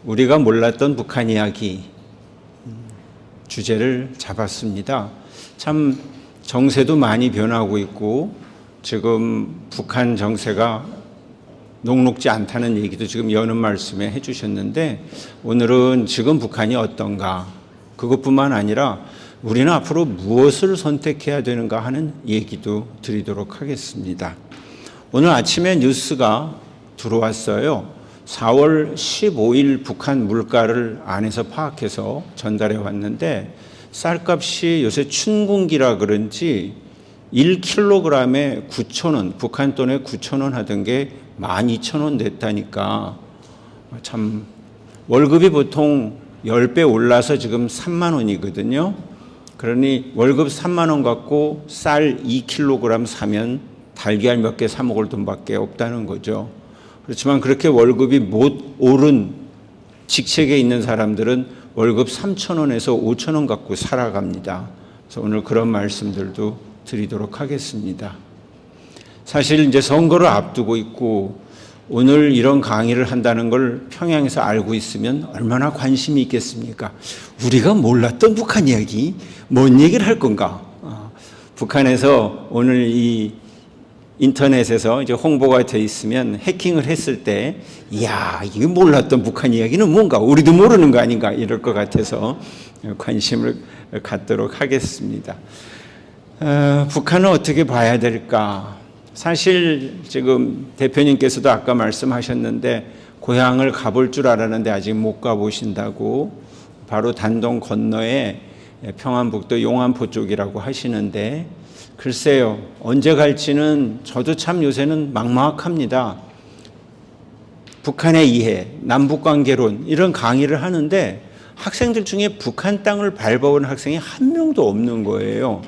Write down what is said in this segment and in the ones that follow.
우리가 몰랐던 북한 이야기 주제를 잡았습니다. 참 정세도 많이 변하고 있고 지금 북한 정세가 녹록지 않다는 얘기도 지금 여는 말씀에 해주셨는데, 오늘은 지금 북한이 어떤가, 그것뿐만 아니라 우리는 앞으로 무엇을 선택해야 되는가 하는 얘기도 드리도록 하겠습니다. 오늘 아침에 뉴스가 들어왔어요. 4월 15일 북한 물가를 안에서 파악해서 전달해 왔는데, 쌀값이 요새 춘궁기라 그런지 1kg에 9,000원, 북한 돈에 9,000원 하던 게 12,000원 됐다니까. 참, 월급이 보통 10배 올라서 지금 3만 원이거든요. 그러니 월급 3만 원 갖고 쌀 2kg 사면 달걀 몇 개 사 먹을 돈밖에 없다는 거죠. 그렇지만 그렇게 월급이 못 오른 직책에 있는 사람들은 월급 3,000원에서 5,000원 갖고 살아갑니다. 그래서 오늘 그런 말씀들도 드리도록 하겠습니다. 사실 이제 선거를 앞두고 있고 오늘 이런 강의를 한다는 걸 평양에서 알고 있으면 얼마나 관심이 있겠습니까? 우리가 몰랐던 북한 이야기, 뭔 얘기를 할 건가? 북한에서 오늘 이 인터넷에서 이제 홍보가 돼 있으면 해킹을 했을 때, 이야, 이거 몰랐던 북한 이야기는 뭔가, 우리도 모르는 거 아닌가, 이럴 것 같아서 관심을 갖도록 하겠습니다. 북한은 어떻게 봐야 될까? 사실 지금 대표님께서도 아까 말씀하셨는데 고향을 가볼 줄 알았는데 아직 못 가보신다고, 바로 단동 건너에 평안북도 용안포 쪽이라고 하시는데, 글쎄요, 언제 갈지는 저도 참 요새는 막막합니다. 북한의 이해, 남북관계론 이런 강의를 하는데 학생들 중에 북한 땅을 밟아온 학생이 한 명도 없는 거예요.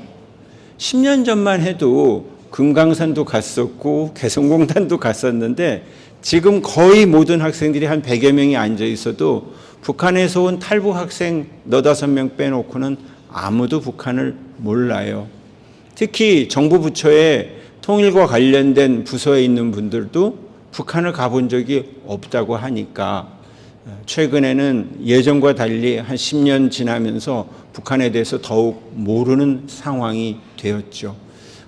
10년 전만 해도 금강산도 갔었고 개성공단도 갔었는데, 지금 거의 모든 학생들이 한 100여 명이 앉아 있어도 북한에서 온 탈북 학생 4-5명 빼놓고는 아무도 북한을 몰라요. 특히 정부 부처에 통일과 관련된 부서에 있는 분들도 북한을 가본 적이 없다고 하니까, 최근에는 예전과 달리 한 10년 지나면서 북한에 대해서 더욱 모르는 상황이 되었죠.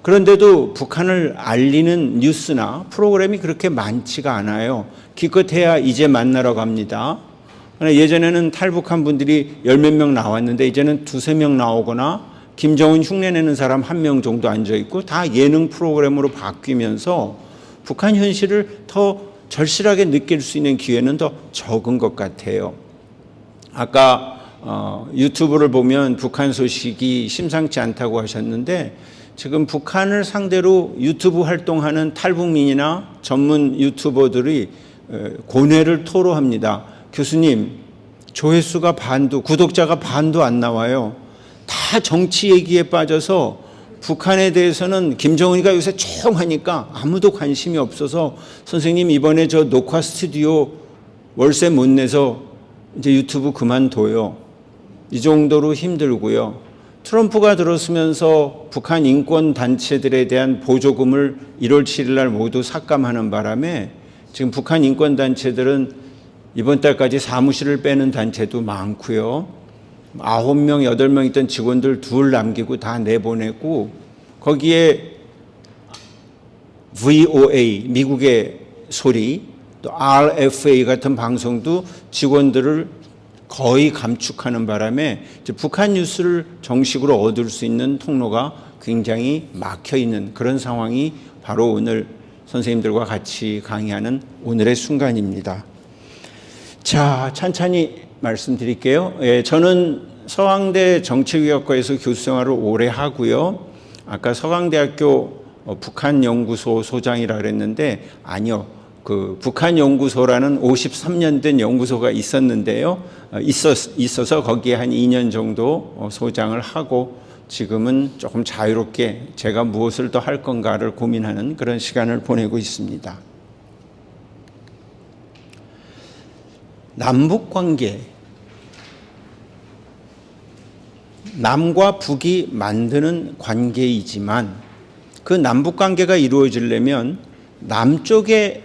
그런데도 북한을 알리는 뉴스나 프로그램이 그렇게 많지가 않아요. 기껏해야 이제 만나러 갑니다. 예전에는 탈북한 분들이 10몇 명 나왔는데 이제는 2-3명 나오거나 김정은 흉내내는 사람 1명 정도 앉아있고, 다 예능 프로그램으로 바뀌면서 북한 현실을 더 절실하게 느낄 수 있는 기회는 더 적은 것 같아요. 아까 유튜브를 보면 북한 소식이 심상치 않다고 하셨는데, 지금 북한을 상대로 유튜브 활동하는 탈북민이나 전문 유튜버들이 고뇌를 토로합니다. 교수님, 조회수가 반도, 구독자가 반도 안 나와요. 다 정치 얘기에 빠져서 북한에 대해서는 김정은이가 요새 조용하니까 아무도 관심이 없어서, 선생님 이번에 저 녹화 스튜디오 월세 못 내서 이제 유튜브 그만둬요. 이 정도로 힘들고요. 트럼프가 들어서면서 북한 인권 단체들에 대한 보조금을 1월 7일 날 모두 삭감하는 바람에 지금 북한 인권 단체들은 이번 달까지 사무실을 빼는 단체도 많고요. 9명, 8명 있던 직원들 2 남기고 다 내보내고, 거기에 VOA, 미국의 소리, 또 RFA 같은 방송도 직원들을 거의 감축하는 바람에 북한 뉴스를 정식으로 얻을 수 있는 통로가 굉장히 막혀 있는 그런 상황이 바로 오늘 선생님들과 같이 강의하는 오늘의 순간입니다. 자, 찬찬히 말씀드릴게요. 저는 서강대 정치개혁과에서 교수 생활을 오래 하고요. 아까 서강대학교 북한연구소 소장이라 그랬는데, 아니요. 그 북한연구소라는 53년 된 연구소가 있었는데요. 있어서 거기에 한 2년 정도 소장을 하고, 지금은 조금 자유롭게 제가 무엇을 더 할 건가를 고민하는 그런 시간을 보내고 있습니다. 남북관계, 남과 북이 만드는 관계이지만 그 남북관계가 이루어지려면 남쪽의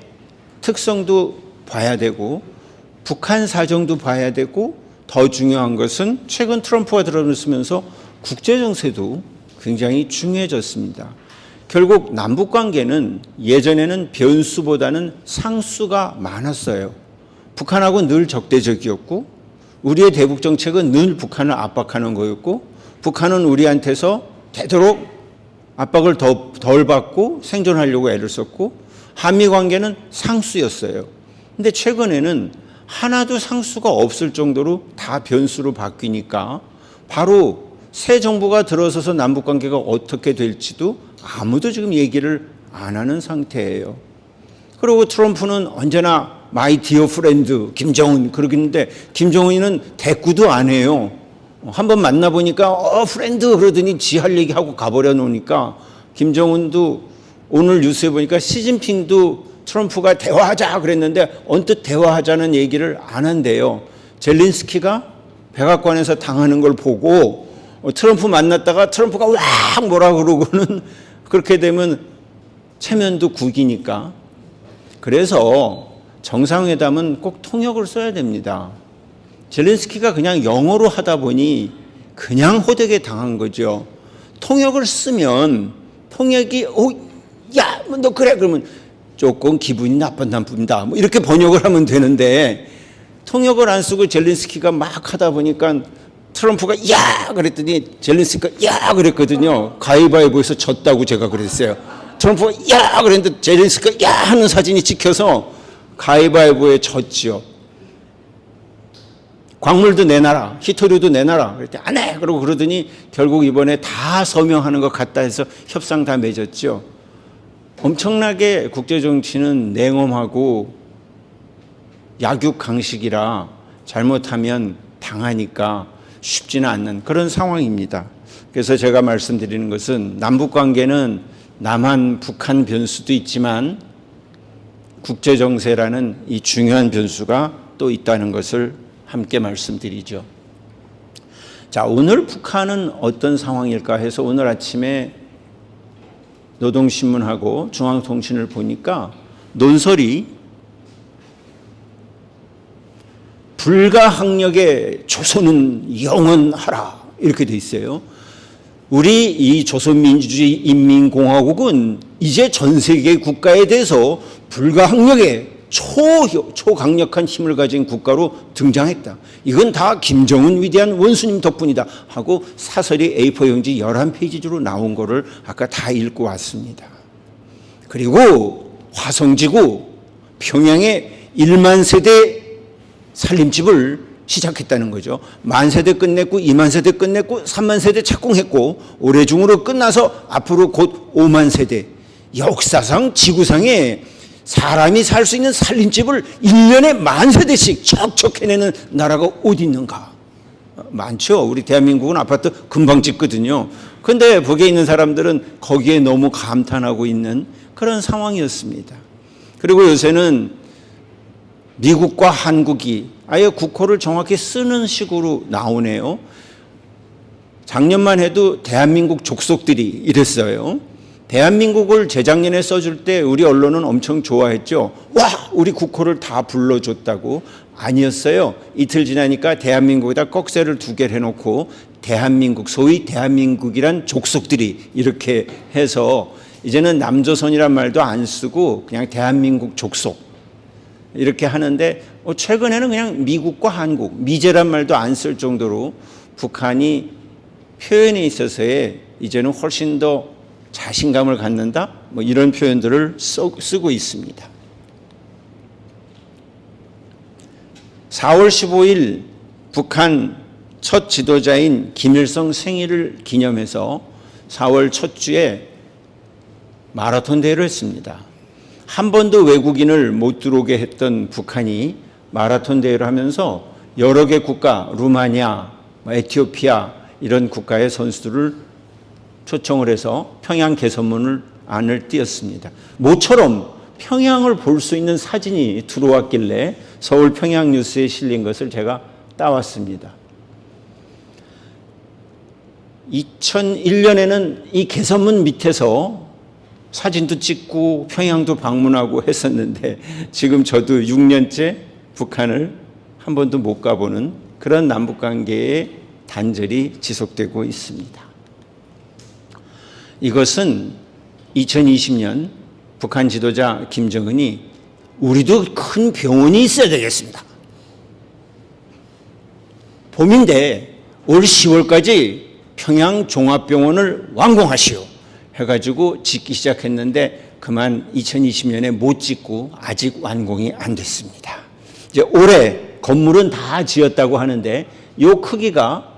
특성도 봐야 되고 북한 사정도 봐야 되고 더 중요한 것은 최근 트럼프가 들어서면서 국제정세도 굉장히 중요해졌습니다. 결국 남북관계는 예전에는 변수보다는 상수가 많았어요. 북한하고 늘 적대적이었고 우리의 대북 정책은 늘 북한을 압박하는 거였고 북한은 우리한테서 되도록 압박을 덜 받고 생존하려고 애를 썼고 한미 관계는 상수였어요. 근데 최근에는 하나도 상수가 없을 정도로 다 변수로 바뀌니까 바로 새 정부가 들어서서 남북 관계가 어떻게 될지도 아무도 지금 얘기를 안 하는 상태예요. 그리고 트럼프는 언제나 마이 디어 프렌드 김정은 그러겠는데 김정은이는 대꾸도 안 해요. 한번 만나보니까 프렌드 그러더니 지 할 얘기하고 가버려 놓으니까 김정은도 오늘 뉴스에 보니까 시진핑도 트럼프가 대화하자 그랬는데 언뜻 대화하자는 얘기를 안 한대요. 젤린스키가 백악관에서 당하는 걸 보고 트럼프 만났다가 트럼프가 왁 뭐라 그러고는 그렇게 되면 체면도 구기니까. 그래서 정상회담은 꼭 통역을 써야 됩니다. 젤렌스키가 그냥 영어로 하다 보니 그냥 호되게 당한 거죠. 통역을 쓰면 통역이 야, 너 그래 그러면 조금 기분이 나쁜다. 뭐 이렇게 번역을 하면 되는데 통역을 안 쓰고 젤렌스키가 막 하다 보니까 트럼프가 야 그랬더니 젤렌스키가 야 그랬거든요. 가위바위보에서 졌다고 제가 그랬어요. 트럼프가 야 그랬는데 젤렌스키가 야 하는 사진이 찍혀서 가위바위보에 졌죠. 광물도 내놔라, 히토류도 내놔라. 그랬더니 안 해. 그러고 그러더니 결국 이번에 다 서명하는 것 같다 해서 협상 다 맺었죠. 엄청나게 국제정치는 냉엄하고 약육강식이라 잘못하면 당하니까 쉽지는 않는 그런 상황입니다. 그래서 제가 말씀드리는 것은 남북관계는 남한, 북한 변수도 있지만 국제정세라는 이 중요한 변수가 또 있다는 것을 함께 말씀드리죠. 자, 오늘 북한은 어떤 상황일까 해서 오늘 아침에 노동신문하고 중앙통신을 보니까 논설이 불가항력의 조선은 영원하라 이렇게 돼 있어요. 우리 이 조선민주주의 인민공화국은 이제 전 세계 국가에 대해서 불가항력의 초강력한 힘을 가진 국가로 등장했다. 이건 다 김정은 위대한 원수님 덕분이다 하고 사설이 A4 용지 11페이지로 나온 거를 아까 다 읽고 왔습니다. 그리고 화성지구 평양에 1만 세대 살림집을 시작했다는 거죠. 1만 세대 끝냈고 2만 세대 끝냈고 3만 세대 착공했고 올해 중으로 끝나서 앞으로 곧 5만 세대. 역사상 지구상에 사람이 살 수 있는 살림집을 1년에 1만 세대씩 척척 해내는 나라가 어디 있는가? 많죠. 우리 대한민국은 아파트 금방 짓거든요. 그런데 거기에 있는 사람들은 거기에 너무 감탄하고 있는 그런 상황이었습니다. 그리고 요새는 미국과 한국이 아예 국호를 정확히 쓰는 식으로 나오네요. 작년만 해도 대한민국 족속들이 이랬어요. 대한민국을 재작년에 써줄 때 우리 언론은 엄청 좋아했죠. 와, 우리 국호를 다 불러줬다고. 아니었어요. 이틀 지나니까 대한민국에다 꺽쇠를 2개를 해놓고 대한민국, 소위 대한민국이란 족속들이 이렇게 해서 이제는 남조선이란 말도 안 쓰고 그냥 대한민국 족속 이렇게 하는데 최근에는 그냥 미국과 한국, 미제란 말도 안 쓸 정도로 북한이 표현에 있어서의 이제는 훨씬 더 자신감을 갖는다? 뭐 이런 표현들을 쓰고 있습니다. 4월 15일 북한 첫 지도자인 김일성 생일을 기념해서 4월 첫 주에 마라톤 대회를 했습니다. 한 번도 외국인을 못 들어오게 했던 북한이 마라톤 대회를 하면서 여러 개 국가, 루마니아, 에티오피아 이런 국가의 선수들을 초청을 해서 평양 개선문을 안을 띄었습니다. 모처럼 평양을 볼 수 있는 사진이 들어왔길래 서울 평양 뉴스에 실린 것을 제가 따왔습니다. 2001년에는 이 개선문 밑에서 사진도 찍고 평양도 방문하고 했었는데 지금 저도 6년째 북한을 한 번도 못 가보는 그런 남북관계의 단절이 지속되고 있습니다. 이것은 2020년 북한 지도자 김정은이 우리도 큰 병원이 있어야 되겠습니다. 봄인데 올 10월까지 평양 종합병원을 완공하시오 해가지고 짓기 시작했는데 그만 2020년에 못 짓고 아직 완공이 안 됐습니다. 이제 올해 건물은 다 지었다고 하는데 이 크기가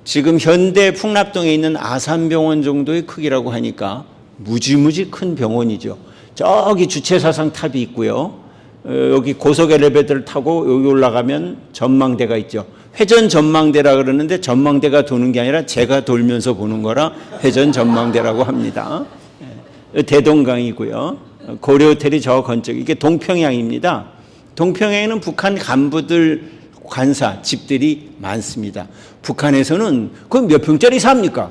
지금 현대 풍납동에 있는 아산병원 정도의 크기라고 하니까 무지무지 큰 병원이죠. 저기 주체사상 탑이 있고요. 여기 고속 엘리베이터를 타고 여기 올라가면 전망대가 있죠. 회전 전망대라 그러는데 전망대가 도는 게 아니라 제가 돌면서 보는 거라 회전 전망대라고 합니다. 대동강이고요. 고려호텔이 저 건축, 이게 동평양입니다. 동평양에는 북한 간부들 관사 집들이 많습니다. 북한에서는 그럼 몇 평짜리 삽니까?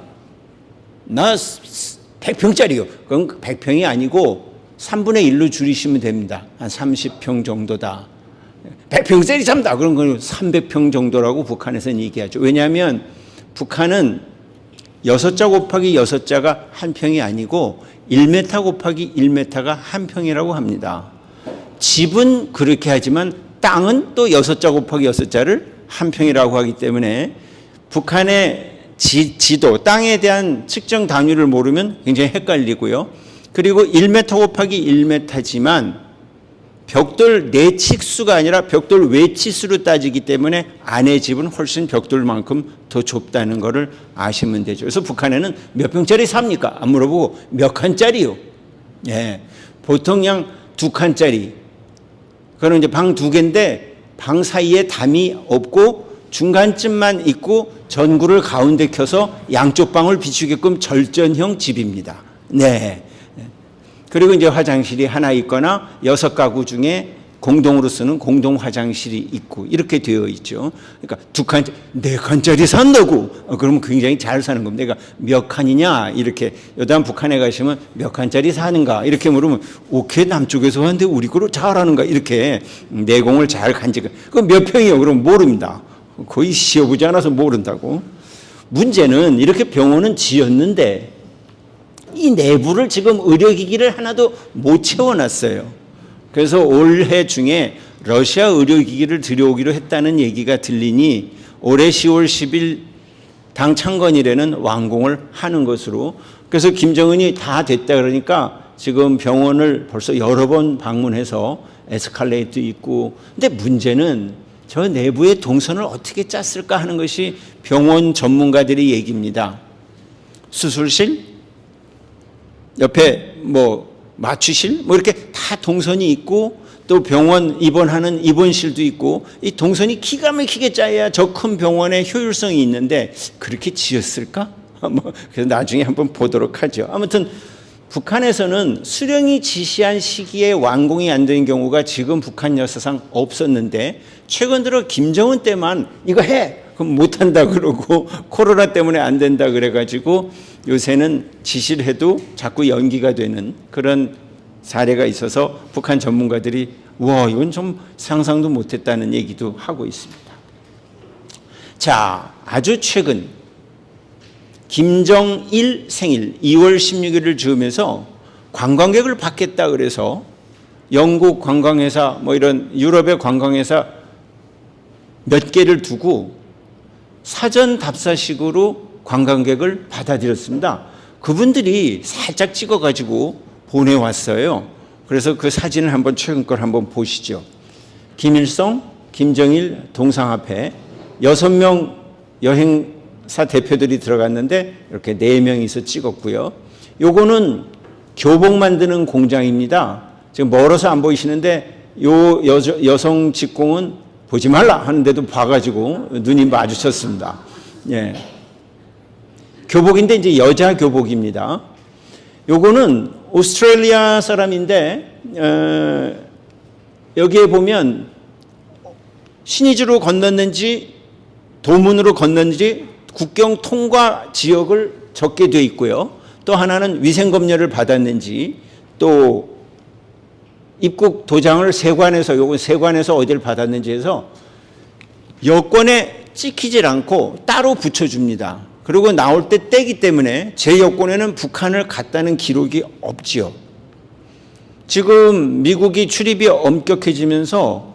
나 100평짜리요. 그럼 100평이 아니고 3분의 1로 줄이시면 됩니다. 한 30평 정도다. 100평짜리 삽니다. 그럼 300평 정도라고 북한에서는 얘기하죠. 왜냐하면 북한은 6자 곱하기 6자가 한 평이 아니고 1m 곱하기 1m가 한 평이라고 합니다. 집은 그렇게 하지만 땅은 또 6자 곱하기 6자를 한 평이라고 하기 때문에 북한의 지도, 땅에 대한 측정 단위를 모르면 굉장히 헷갈리고요. 그리고 1m 곱하기 1m지만 벽돌 내측수가 아니라 벽돌 외치수로 따지기 때문에 안의 집은 훨씬 벽돌만큼 더 좁다는 것을 아시면 되죠. 그래서 북한에는 몇 평짜리 삽니까? 안 물어보고 몇 칸짜리요? 예, 보통 그냥 2칸짜리. 그거는 이제 방 2개인데 방 사이에 담이 없고 중간쯤만 있고 전구를 가운데 켜서 양쪽 방을 비추게끔 절전형 집입니다. 네. 그리고 이제 화장실이 하나 있거나 6가구 중에 공동으로 쓰는 공동 화장실이 있고 이렇게 되어 있죠. 그러니까 2칸, 4칸짜리 산다고. 그러면 굉장히 잘 사는 겁니다. 그러니까 몇 칸이냐 이렇게 여담 북한에 가시면 몇 칸짜리 사는가 이렇게 물으면 오케이 남쪽에서 왔는데 우리 거로 잘하는가 이렇게 내공을 잘 간직. 그럼 몇 평이요? 그럼 모릅니다. 거의 시어보지 않아서 모른다고. 문제는 이렇게 병원은 지었는데 이 내부를 지금 의료기기를 하나도 못 채워놨어요. 그래서 올해 중에 러시아 의료기기를 들여오기로 했다는 얘기가 들리니 올해 10월 10일 당 창건일에는 완공을 하는 것으로. 그래서 김정은이 다 됐다 그러니까 지금 병원을 벌써 여러 번 방문해서 에스컬레이터 있고. 근데 문제는 저 내부의 동선을 어떻게 짰을까 하는 것이 병원 전문가들의 얘기입니다. 수술실, 옆에 뭐 마취실 뭐 이렇게 다 동선이 있고 또 병원 입원하는 입원실도 있고 이 동선이 기가 막히게 짜야 저 큰 병원의 효율성이 있는데 그렇게 지었을까? 뭐 그래서 나중에 한번 보도록 하죠. 아무튼 북한에서는 수령이 지시한 시기에 완공이 안 되는 경우가 지금 북한 역사상 없었는데 최근 들어 김정은 때만 이거 해! 그럼 못한다 그러고 코로나 때문에 안 된다 그래가지고 요새는 지시를 해도 자꾸 연기가 되는 그런 사례가 있어서 북한 전문가들이 와 이건 좀 상상도 못했다는 얘기도 하고 있습니다. 자, 아주 최근 김정일 생일 2월 16일을 즈음해서 관광객을 받겠다 그래서 영국 관광회사 뭐 이런 유럽의 관광회사 몇 개를 두고 사전 답사식으로 관광객을 받아들였습니다. 그분들이 살짝 찍어가지고 보내왔어요. 그래서 그 사진을 한번 최근 걸 한번 보시죠. 김일성, 김정일 동상앞에 6명 여행사 대표들이 들어갔는데 이렇게 4명이서 찍었고요. 요거는 교복 만드는 공장입니다. 지금 멀어서 안 보이시는데 요 여성 직공은 보지 말라 하는데도 봐가지고 눈이 마주쳤습니다. 예. 교복인데 이제 여자 교복입니다. 요거는 오스트레일리아 사람인데 여기에 보면 신의주로 건넜는지 도문으로 건넜는지 국경 통과 지역을 적게 되어 있고요. 또 하나는 위생검열을 받았는지 또 입국 도장을 세관에서 어디를 받았는지 해서 여권에 찍히질 않고 따로 붙여줍니다. 그리고 나올 때 떼기 때문에 제 여권에는 북한을 갔다는 기록이 없지요. 지금 미국이 출입이 엄격해지면서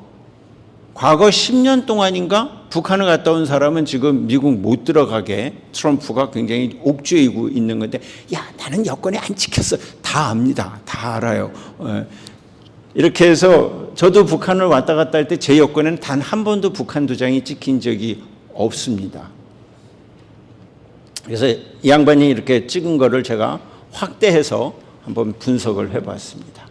과거 10년 동안인가 북한을 갔다 온 사람은 지금 미국 못 들어가게 트럼프가 굉장히 옥죄이고 있는 건데, 야, 나는 여권에 안 찍혔어. 다 압니다. 다 알아요. 이렇게 해서 저도 북한을 왔다 갔다 할 때 제 여권에는 단 한 번도 북한 도장이 찍힌 적이 없습니다. 그래서 이 양반이 이렇게 찍은 거를 제가 확대해서 한번 분석을 해봤습니다.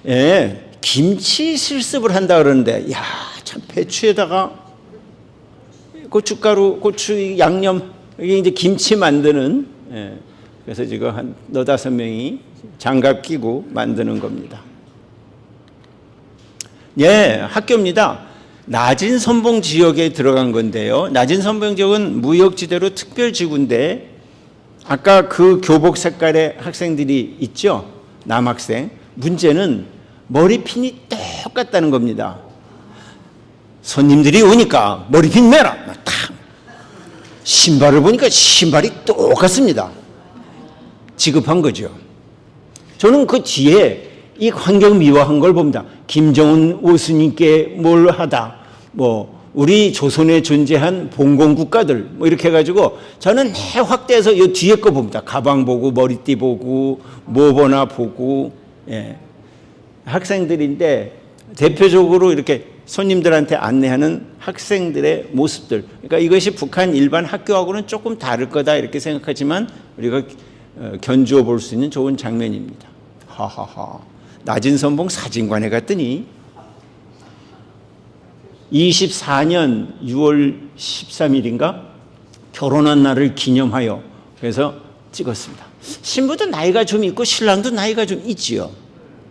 예, 김치 실습을 한다 그러는데, 야, 참 배추에다가 고춧가루, 고추 양념, 이게 이제 김치 만드는, 예, 그래서 지금 한 4-5명이 장갑 끼고 만드는 겁니다. 예, 학교입니다. 낮은 선봉 지역에 들어간 건데요. 낮은 선봉 지역은 무역지대로 특별지구인데, 아까 그 교복 색깔의 학생들이 있죠? 남학생. 문제는 머리핀이 똑같다는 겁니다. 손님들이 오니까 머리핀 매라. 탁. 신발을 보니까 신발이 똑같습니다. 지급한 거죠. 저는 그 뒤에 이 환경 미화한 걸 봅니다. 김정은 오스님께 뭘 하다, 우리 조선에 존재한 봉건 국가들, 이렇게 해가지고 저는 확대해서 이 뒤에 거 봅니다. 가방 보고, 머리띠 보고, 모버나 보고, 예. 학생들인데 대표적으로 이렇게 손님들한테 안내하는 학생들의 모습들. 그러니까 이것이 북한 일반 학교하고는 조금 다를 거다 이렇게 생각하지만 우리가 견주어 볼 수 있는 좋은 장면입니다. 하하하. 낮은 선봉 사진관에 갔더니 24년 6월 13일인가 결혼한 날을 기념하여 그래서 찍었습니다. 신부도 나이가 좀 있고 신랑도 나이가 좀 있지요.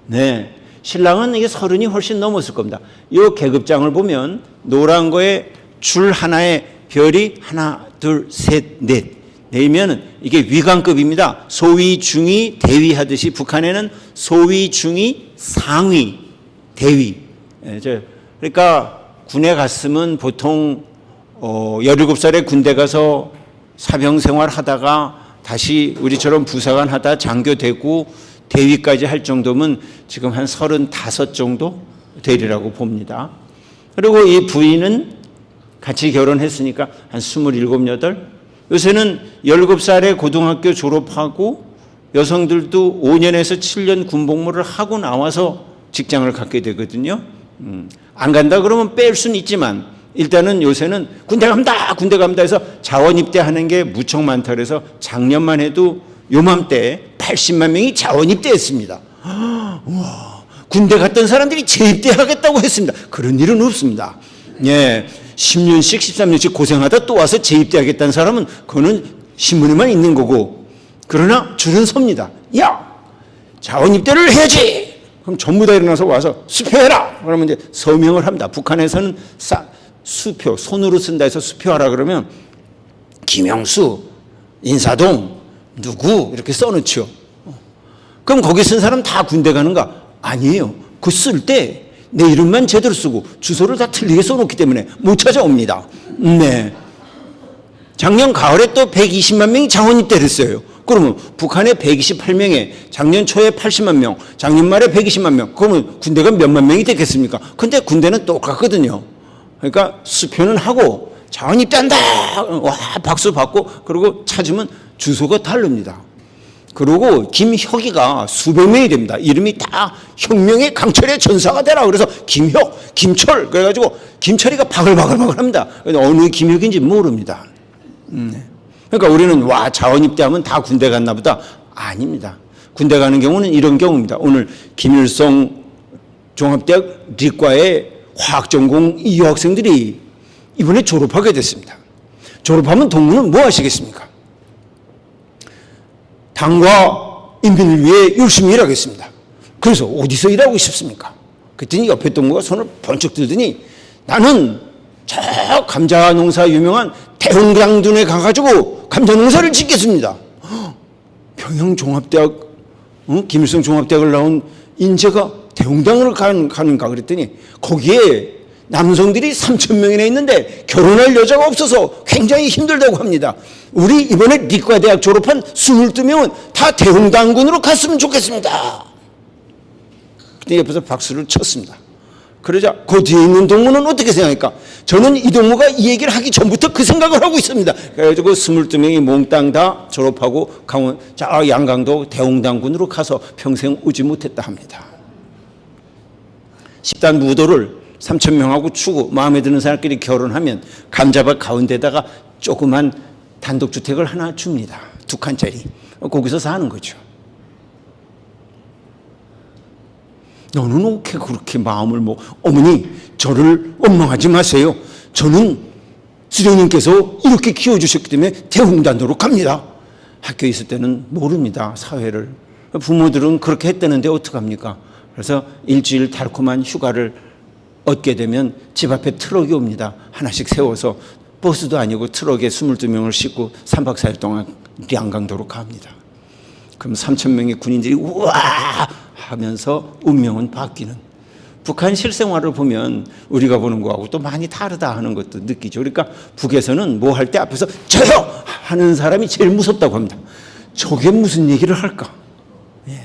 네, 신랑은 이게 30이 훨씬 넘었을 겁니다. 이 계급장을 보면 노란 거에 줄 하나에 별이 하나, 둘, 셋, 넷. 내면 이게 위관급입니다. 소위, 중위, 대위 하듯이 북한에는 소위, 중위, 상위, 대위. 그러니까 군에 갔으면 보통 17살에 군대 가서 사병 생활 하다가 다시 우리처럼 부사관 하다 장교되고 대위까지 할 정도면 지금 한 35 정도 되리라고 봅니다. 그리고 이 부인은 같이 결혼했으니까 한 27, 8. 요새는 17살에 고등학교 졸업하고 여성들도 5년에서 7년 군복무를 하고 나와서 직장을 갖게 되거든요. 안 간다 그러면 뺄 수는 있지만 일단은 요새는 군대 갑니다 해서 자원 입대하는 게 무척 많다 그래서 작년만 해도 요맘때 80만 명이 자원 입대했습니다. 우와, 군대 갔던 사람들이 재입대하겠다고 했습니다. 그런 일은 없습니다. 예, 10년씩 13년씩 고생하다 또 와서 재입대하겠다는 사람은 그거는 신문에만 있는 거고, 그러나 줄은 섭니다. 야, 자원 입대를 해야지. 그럼 전부 다 일어나서 와서 수표해라. 그러면 이제 서명을 합니다. 북한에서는 수표, 손으로 쓴다 해서 수표하라 그러면 김영수, 인사동, 누구 이렇게 써놓죠. 그럼 거기 쓴 사람 다 군대 가는가? 아니에요. 그 쓸 때 내 이름만 제대로 쓰고 주소를 다 틀리게 써놓기 때문에 못 찾아옵니다. 네. 작년 가을에 또 120만 명이 자원 입대를 했어요. 그러면 북한에 128명에 작년 초에 80만 명, 작년 말에 120만 명. 그러면 군대가 몇만 명이 됐겠습니까? 근데 군대는 똑같거든요. 그러니까 수표는 하고 자원 입대한다. 와, 박수 받고 그리고 찾으면 주소가 다릅니다. 그리고 김혁이가 수백 명이 됩니다. 이름이 다 혁명의 강철의 전사가 되라. 그래서 김혁, 김철 그래가지고 김철이가 바글바글 합니다. 어느 김혁인지 모릅니다. 그러니까 우리는 와, 자원 입대하면 다 군대 갔나 보다. 아닙니다. 군대 가는 경우는 이런 경우입니다. 오늘 김일성 종합대학 리과의 화학전공 이 여학생들이 이번에 졸업하게 됐습니다. 졸업하면 동무는 뭐 하시겠습니까? 당과 인민을 위해 열심히 일하겠습니다. 그래서 어디서 일하고 싶습니까? 그랬더니 옆에 동무가 손을 번쩍 들더니 나는 저 감자 농사 유명한 대흥강둔에 가가지고 감자 농사를 짓겠습니다. 평양종합대학, 김일성 종합대학을 나온 인재가 대흥당을 가는가 그랬더니 거기에 남성들이 3,000명이나 있는데 결혼할 여자가 없어서 굉장히 힘들다고 합니다. 우리 이번에理과대학 졸업한 22명은 다 대홍당군으로 갔으면 좋겠습니다. 그때 옆에서 박수를 쳤습니다. 그러자 그 뒤에 있는 동무는 어떻게 생각할까? 저는 이 동무가 이 얘기를 하기 전부터 그 생각을 하고 있습니다. 그래가지고 22명이 몽땅 다 졸업하고 양강도 대홍당군으로 가서 평생 오지 못했다 합니다. 집단 무도를 3,000명하고 추고 마음에 드는 사람끼리 결혼하면 감자밭 가운데다가 조그만 단독주택을 하나 줍니다. 2칸짜리. 거기서 사는 거죠. 너는 어떻게 그렇게 마음을 어머니 저를 원망하지 마세요. 저는 수령님께서 이렇게 키워주셨기 때문에 대홍단도로 갑니다. 학교에 있을 때는 모릅니다. 사회를. 부모들은 그렇게 했다는데 어떡합니까? 그래서 일주일 달콤한 휴가를 얻게 되면 집 앞에 트럭이 옵니다. 하나씩 세워서 버스도 아니고 트럭에 22명을 싣고 3박 4일 동안 양강도로 갑니다. 그럼 3,000명의 군인들이 우와 하면서 운명은 바뀌는, 북한 실생활을 보면 우리가 보는 거하고 또 많이 다르다 하는 것도 느끼죠. 그러니까 북에서는 뭐 할 때 앞에서 저요 하는 사람이 제일 무섭다고 합니다. 저게 무슨 얘기를 할까? 예.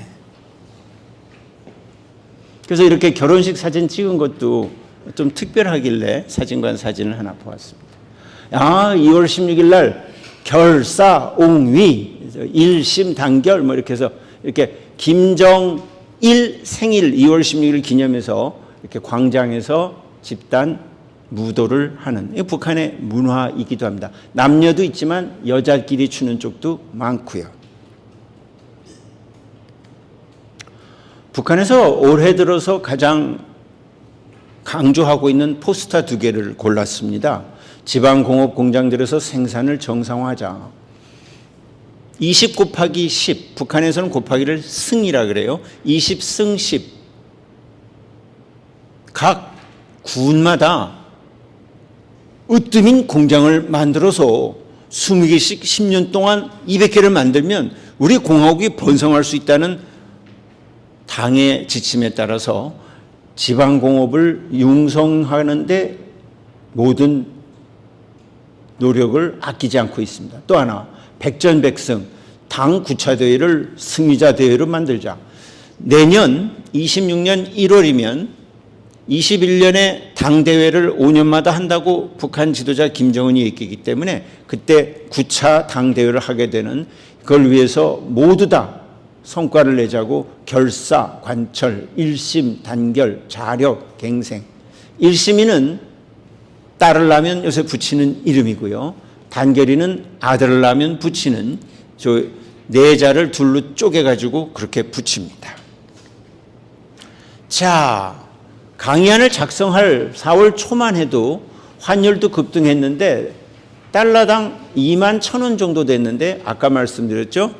그래서 이렇게 결혼식 사진 찍은 것도 좀 특별하길래 사진관 사진을 하나 보았습니다. 2월 16일 날 결사옹위 일심단결 이렇게 해서 이렇게 김정일 생일 2월 16일 기념해서 이렇게 광장에서 집단 무도를 하는, 북한의 문화이기도 합니다. 남녀도 있지만 여자끼리 추는 쪽도 많고요. 북한에서 올해 들어서 가장 강조하고 있는 포스터 2개를 골랐습니다. 지방공업 공장들에서 생산을 정상화하자. 20 곱하기 10, 북한에서는 곱하기를 승이라 그래요. 20승 10. 각 군마다 으뜸인 공장을 만들어서 20개씩 10년 동안 200개를 만들면 우리 공화국이 번성할 수 있다는 당의 지침에 따라서 지방공업을 융성하는데 모든 노력을 아끼지 않고 있습니다. 또 하나, 백전백승, 당 구차대회를 승리자 대회로 만들자. 내년 26년 1월이면 21년에 당대회를 5년마다 한다고 북한 지도자 김정은이 얘기했기 때문에 그때 9차 당대회를 하게 되는, 그걸 위해서 모두 다 성과를 내자고 결사, 관철, 일심, 단결, 자력, 갱생. 일심이는 딸을 낳으면 요새 붙이는 이름이고요. 단결이는 아들을 낳으면 붙이는, 저 내자를 둘로 쪼개가지고 그렇게 붙입니다. 자, 강의안을 작성할 4월 초만 해도 환율도 급등했는데 달러당 21,000원 정도 됐는데 아까 말씀드렸죠?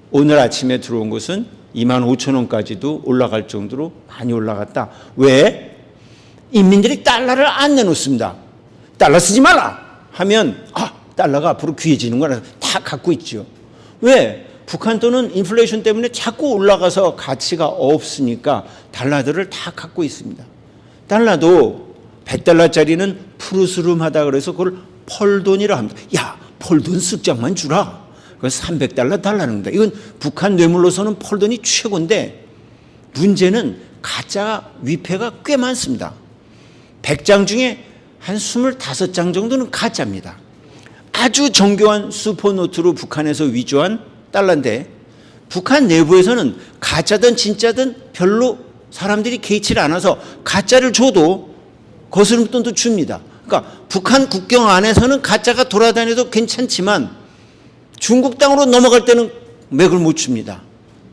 오늘 아침에 들어온 것은 25,000원까지도 올라갈 정도로 많이 올라갔다. 왜? 인민들이 달러를 안 내놓습니다. 달러 쓰지 말라 하면 달러가 앞으로 귀해지는 거라서 다 갖고 있죠. 왜? 북한 돈은 인플레이션 때문에 자꾸 올라가서 가치가 없으니까 달러들을 다 갖고 있습니다. 달러도 100달러짜리는 푸르스름하다 그래서 그걸 펄돈이라 합니다. 야, 펄돈 쓱장만 주라. 그래서 300달러 달라는 겁니다. 이건 북한 뇌물로서는 펄돈이 최고인데 문제는 가짜 위패가 꽤 많습니다. 100장 중에 한 25장 정도는 가짜입니다. 아주 정교한 슈퍼노트로 북한에서 위조한 달러인데 북한 내부에서는 가짜든 진짜든 별로 사람들이 개의치를 않아서 가짜를 줘도 거스름돈도 줍니다. 그러니까 북한 국경 안에서는 가짜가 돌아다녀도 괜찮지만 중국 땅으로 넘어갈 때는 맥을 못 줍니다.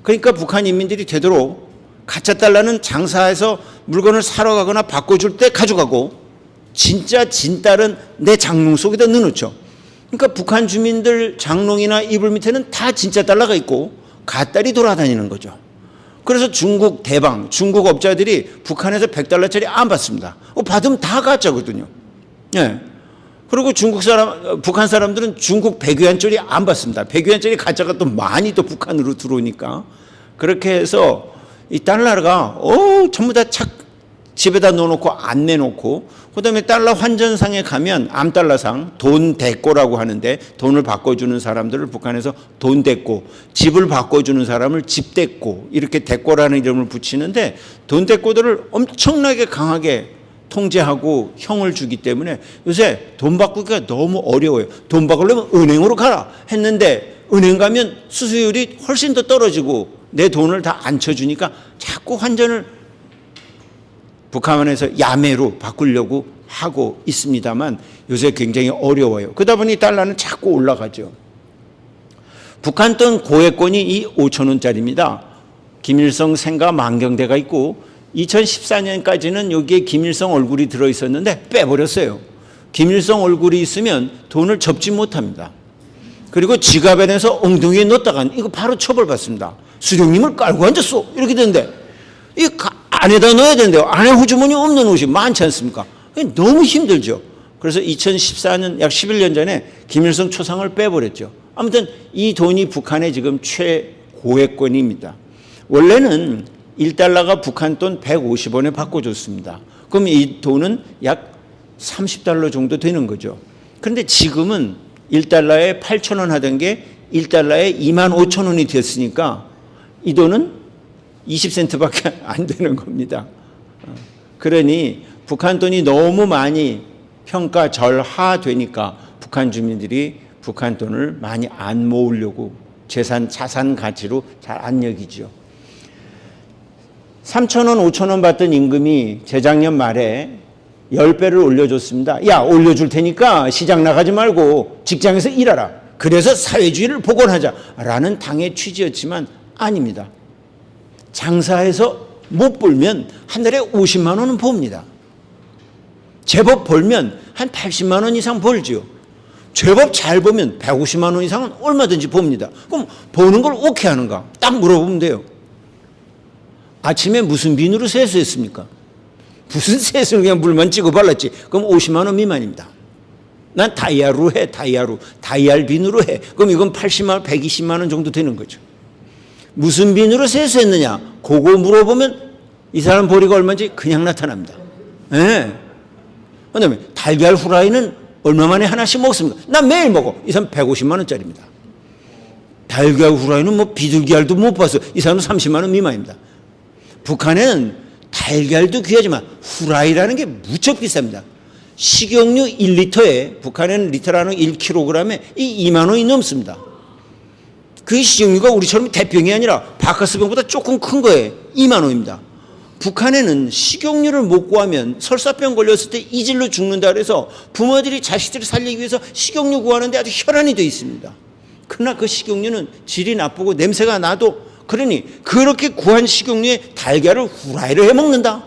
그러니까 북한 인민들이 되도록 가짜 달러는 장사해서 물건을 사러 가거나 바꿔줄 때 가져가고 진짜 진달은 내 장롱 속에다 넣어놓죠. 그러니까 북한 주민들 장롱이나 이불 밑에는 다 진짜 달러가 있고 가달이 돌아다니는 거죠. 그래서 중국 대방, 중국 업자들이 북한에서 100달러짜리 안 받습니다. 받으면 다 가짜거든요. 예. 그리고 북한 사람들은 중국 100위안짜리 안 받습니다. 100위안짜리 가짜가 또 많이 또 북한으로 들어오니까. 그렇게 해서 이 달러가 전부 다 집에다 넣어놓고 안 내놓고, 그 다음에 달러 환전상에 가면 암달러상 돈 대꼬라고 하는데, 돈을 바꿔주는 사람들을 북한에서 돈 대꼬, 집을 바꿔주는 사람을 집 대꼬, 이렇게 대꼬라는 이름을 붙이는데, 돈 대꼬들을 엄청나게 강하게 통제하고 형을 주기 때문에 요새 돈 바꾸기가 너무 어려워요. 돈 바꾸려면 은행으로 가라 했는데, 은행 가면 수수율이 훨씬 더 떨어지고 내 돈을 다 안 쳐주니까 자꾸 환전을 북한에서 야매로 바꾸려고 하고 있습니다만 요새 굉장히 어려워요. 그러다 보니 달러는 자꾸 올라가죠. 북한 돈 고액권이 이 5,000원짜리입니다. 김일성 생가 만경대가 있고 2014년까지는 여기에 김일성 얼굴이 들어있었는데 빼버렸어요. 김일성 얼굴이 있으면 돈을 접지 못합니다. 그리고 지갑에 내서 엉덩이에 넣었다간 이거 바로 처벌받습니다. 수령님을 깔고 앉았어 이렇게 되는데, 이 안에다 넣어야 되는데요. 안에 호주머니 없는 옷이 많지 않습니까? 너무 힘들죠. 그래서 2014년 약 11년 전에 김일성 초상을 빼버렸죠. 아무튼 이 돈이 북한의 지금 최고액권입니다. 원래는 1달러가 북한 돈 150원에 바꿔줬습니다. 그럼 이 돈은 약 30달러 정도 되는 거죠. 그런데 지금은 1달러에 8,000원 하던 게 1달러에 25,000원이 됐으니까 이 돈은 20센트밖에 안 되는 겁니다. 그러니 북한 돈이 너무 많이 평가절하되니까 북한 주민들이 북한 돈을 많이 안 모으려고 자산 가치로 잘 안 여기죠. 3,000원, 5,000원 받던 임금이 재작년 말에 10배를 올려줬습니다. 야, 올려줄 테니까 시장 나가지 말고 직장에서 일하라. 그래서 사회주의를 복원하자라는 당의 취지였지만 아닙니다. 장사해서 못 벌면 한 달에 50만 원은 봅니다. 제법 벌면 한 80만 원 이상 벌죠. 제법 잘 벌면 150만 원 이상은 얼마든지 봅니다. 그럼 버는 걸 어떻게 하는가? 딱 물어보면 돼요. 아침에 무슨 비누로 세수했습니까? 무슨 세수를 그냥 물만 찍어 발랐지. 그럼 50만 원 미만입니다. 난 다이아로 해, 다이알 비누로 해. 그럼 이건 80만 원, 120만 원 정도 되는 거죠. 무슨 비누로 세수했느냐? 그거 물어보면 이 사람 보리가 얼마인지 그냥 나타납니다. 예. 그다음에 달걀 후라이는 얼마 만에 하나씩 먹습니까? 난 매일 먹어. 이 사람 150만 원짜리입니다. 달걀 후라이는 뭐 비둘기알도 못 봤어. 이 사람은 30만 원 미만입니다. 북한에는 달걀도 귀하지만 후라이라는 게 무척 비쌉니다. 식용유 1리터에, 북한에는 리터라는 1kg에 이 2만 원이 넘습니다. 그 식용유가 우리처럼 대병이 아니라 바카스병보다 조금 큰 거에 2만 원입니다. 북한에는 식용유를 못 구하면 설사병 걸렸을 때 이질로 죽는다 그래서 부모들이 자식들을 살리기 위해서 식용유 구하는데 아주 혈안이 되어 있습니다. 그러나 그 식용유는 질이 나쁘고 냄새가 나도, 그러니 그렇게 구한 식용유에 달걀을 후라이를 해먹는다.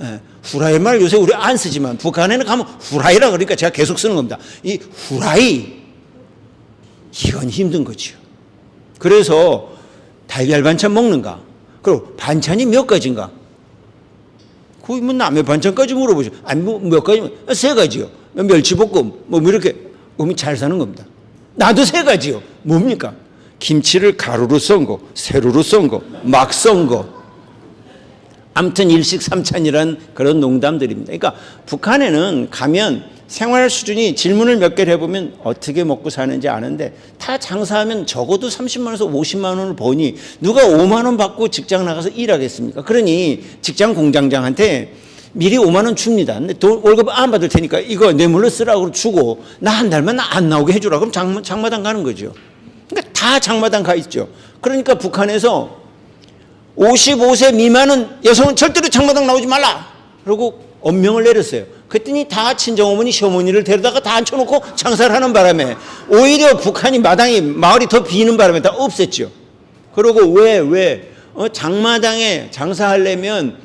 예, 후라이 말 요새 우리 안 쓰지만 북한에는 가면 후라이라 그러니까 제가 계속 쓰는 겁니다. 이 후라이, 이건 힘든 거죠. 그래서 달걀 반찬 먹는가? 그리고 반찬이 몇 가지인가? 거의 뭐 남의 반찬까지 물어보죠. 아니 뭐 몇 가지? 세 가지요. 멸치볶음 뭐 이렇게 몸이 잘 사는 겁니다. 나도 세 가지요. 뭡니까? 김치를 가루로 썬 거, 세로로 썬 거, 막 썬 거. 아무튼 일식삼찬이란 그런 농담들입니다. 그러니까 북한에는 가면 생활 수준이 질문을 몇 개를 해보면 어떻게 먹고 사는지 아는데 다 장사하면 적어도 30만 원에서 50만 원을 버니 누가 5만 원 받고 직장 나가서 일하겠습니까? 그러니 직장 공장장한테 미리 5만 원 줍니다. 근데 월급 안 받을 테니까 이거 뇌물로 쓰라고 주고 나 한 달만 안 나오게 해주라. 그럼 장마당 가는 거죠. 그러니까 다 장마당 가 있죠. 그러니까 북한에서 55세 미만은 여성은 절대로 장마당 나오지 말라. 그러고 엄명을 내렸어요. 그랬더니 다 친정어머니, 시어머니를 데려다가 다 앉혀놓고 장사를 하는 바람에 오히려 북한이 마을이 더 비는 바람에 다 없앴죠. 그러고 장마당에 장사하려면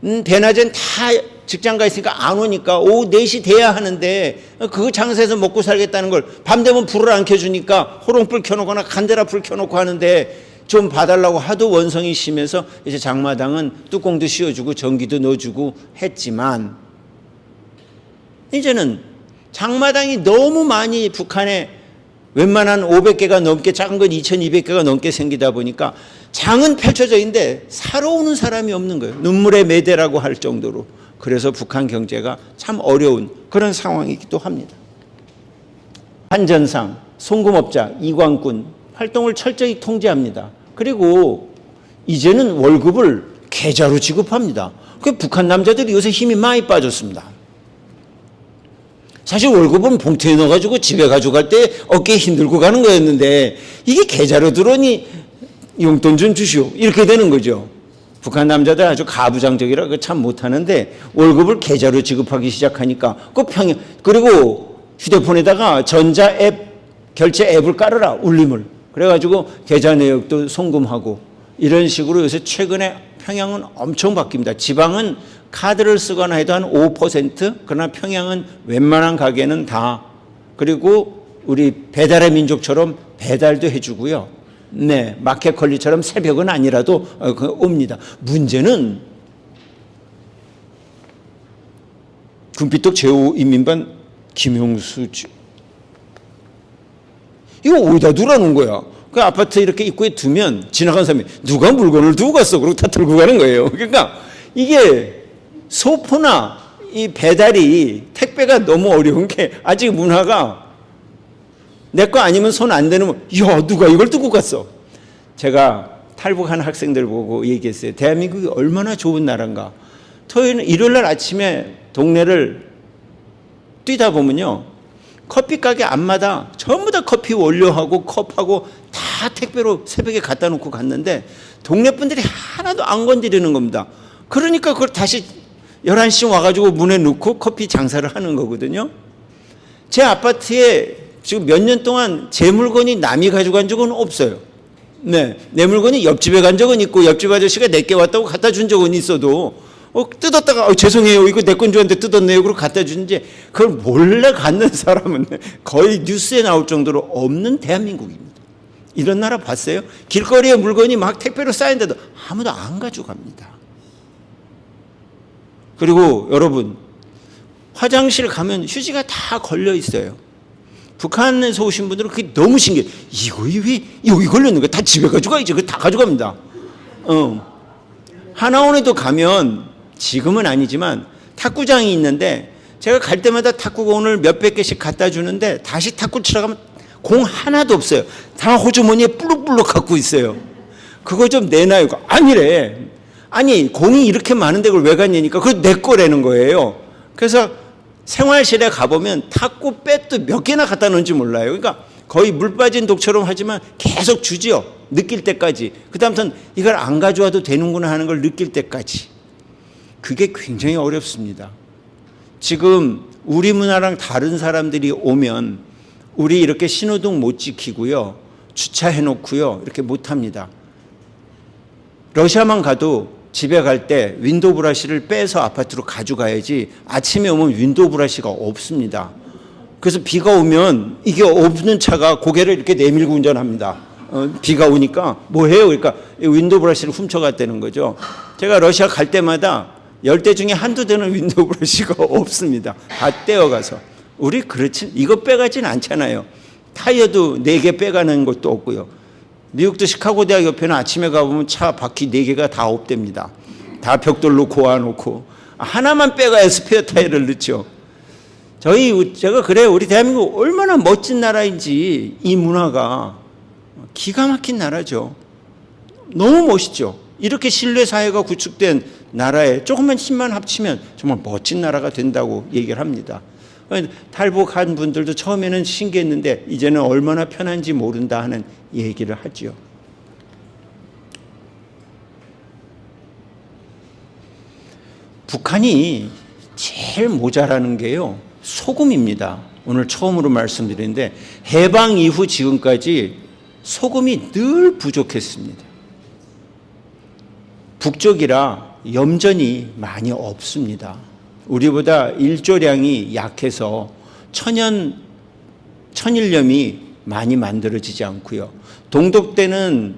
대낮엔 다 직장 가 있으니까 안 오니까 오후 4시 돼야 하는데 그 장사에서 먹고 살겠다는 걸 밤 되면 불을 안 켜주니까 호롱불 켜놓거나 간데라 불 켜놓고 하는데 좀 봐달라고 하도 원성이 심해서 이제 장마당은 뚜껑도 씌워주고 전기도 넣어주고 했지만 이제는 장마당이 너무 많이 북한에 웬만한 500개가 넘게 작은 건 2200개가 넘게 생기다 보니까 장은 펼쳐져 있는데 사러 오는 사람이 없는 거예요. 눈물의 매대라고 할 정도로. 그래서 북한 경제가 참 어려운 그런 상황이기도 합니다. 한전상, 송금업자, 이광군 활동을 철저히 통제합니다. 그리고 이제는 월급을 계좌로 지급합니다. 그 북한 남자들이 요새 힘이 많이 빠졌습니다. 사실 월급은 봉투에 넣어가지고 집에 가져갈 때 어깨에 힘들고 가는 거였는데 이게 계좌로 들어오니 용돈 좀 주시오 이렇게 되는 거죠. 북한 남자들 아주 가부장적이라 참 못하는데 월급을 계좌로 지급하기 시작하니까 그리고 휴대폰에다가 전자 앱 결제 앱을 깔아라 울림을 그래가지고 계좌 내역도 송금하고 이런 식으로 요새 최근에 평양은 엄청 바뀝니다. 지방은 카드를 쓰거나 해도 한 5% 그러나 평양은 웬만한 가게는 다 그리고 우리 배달의 민족처럼 배달도 해주고요. 네, 마켓컬리처럼 새벽은 아니라도 옵니다. 문제는 금빛독 제5인민반 김용수 이거 어디다 두라는 거야? 그 아파트 이렇게 입구에 두면 지나간 사람이 누가 물건을 두고 갔어? 그러고 다 들고 가는 거예요. 그러니까 이게 소포나 이 배달이 택배가 너무 어려운 게 아직 문화가 내 거 아니면 손 안 대는 야 누가 이걸 두고 갔어? 제가 탈북한 학생들 보고 얘기했어요. 대한민국이 얼마나 좋은 나라인가. 일요일 날 아침에 동네를 뛰다 보면요. 커피 가게 앞마다 전부 다 커피 원료하고 컵하고 다 택배로 새벽에 갖다 놓고 갔는데 동네 분들이 하나도 안 건드리는 겁니다. 그러니까 그걸 다시 11시 와가지고 문에 넣고 커피 장사를 하는 거거든요. 제 아파트에 지금 몇 년 동안 제 물건이 남이 가져간 적은 없어요. 네, 내 물건이 옆집에 간 적은 있고 옆집 아저씨가 내게 왔다고 갖다 준 적은 있어도 뜯었다가 죄송해요 이거 내 건 줄 알았는데 뜯었네요 그러고 갖다 주는지 그걸 몰래 갖는 사람은 거의 뉴스에 나올 정도로 없는 대한민국입니다. 이런 나라 봤어요? 길거리에 물건이 막 택배로 쌓인데도 아무도 안 가져갑니다. 그리고 여러분 화장실 가면 휴지가 다 걸려 있어요. 북한에서 오신 분들은 그게 너무 신기해요. 이거 왜 여기 걸렸는 거야? 다 집에 가져가야지. 그거 다 가져갑니다. 하나원에도 가면 지금은 아니지만 탁구장이 있는데 제가 갈 때마다 탁구공을 몇백 개씩 갖다 주는데 다시 탁구 치러 가면 공 하나도 없어요. 다 호주머니에 불룩불룩 갖고 있어요. 그거 좀 내놔요. 아니래. 아니 공이 이렇게 많은데 그걸 왜 갔냐니까 그거 내 거라는 거예요. 그래서 생활실에 가보면 탁구 배도 몇 개나 갖다 놓은지 몰라요. 그러니까 거의 물 빠진 독처럼 하지만 계속 주지요. 느낄 때까지. 그 다음부터는 이걸 안 가져와도 되는구나 하는 걸 느낄 때까지. 그게 굉장히 어렵습니다. 지금 우리 문화랑 다른 사람들이 오면 우리 이렇게 신호등 못 지키고요. 주차해놓고요. 이렇게 못합니다. 러시아만 가도 집에 갈 때 윈도우 브러쉬를 빼서 아파트로 가져가야지 아침에 오면 윈도우 브러쉬가 없습니다. 그래서 비가 오면 이게 없는 차가 고개를 이렇게 내밀고 운전합니다. 비가 오니까 뭐 해요? 그러니까 윈도우 브러쉬를 훔쳐갔다는 거죠. 제가 러시아 갈 때마다 10대 중에 한두 대는 윈도우 브러쉬가 없습니다. 다 떼어가서. 우리 그렇지 이거 빼가진 않잖아요. 타이어도 4개 빼가는 것도 없고요. 미국도 시카고 대학 옆에는 아침에 가보면 차 바퀴 4개가 다 없답니다. 다 벽돌로 고아놓고 하나만 빼가야 스페어 타이어를 넣죠. 제가 그래요. 우리 대한민국 얼마나 멋진 나라인지 이 문화가 기가 막힌 나라죠. 너무 멋있죠. 이렇게 신뢰 사회가 구축된 나라에 조금만 힘만 합치면 정말 멋진 나라가 된다고 얘기를 합니다. 탈북한 분들도 처음에는 신기했는데 이제는 얼마나 편한지 모른다 하는 얘기를 하죠. 북한이 제일 모자라는 게요. 소금입니다. 오늘 처음으로 말씀드리는데 해방 이후 지금까지 소금이 늘 부족했습니다. 북쪽이라 염전이 많이 없습니다. 우리보다 일조량이 약해서 천일염이 많이 만들어지지 않고요. 동독 때는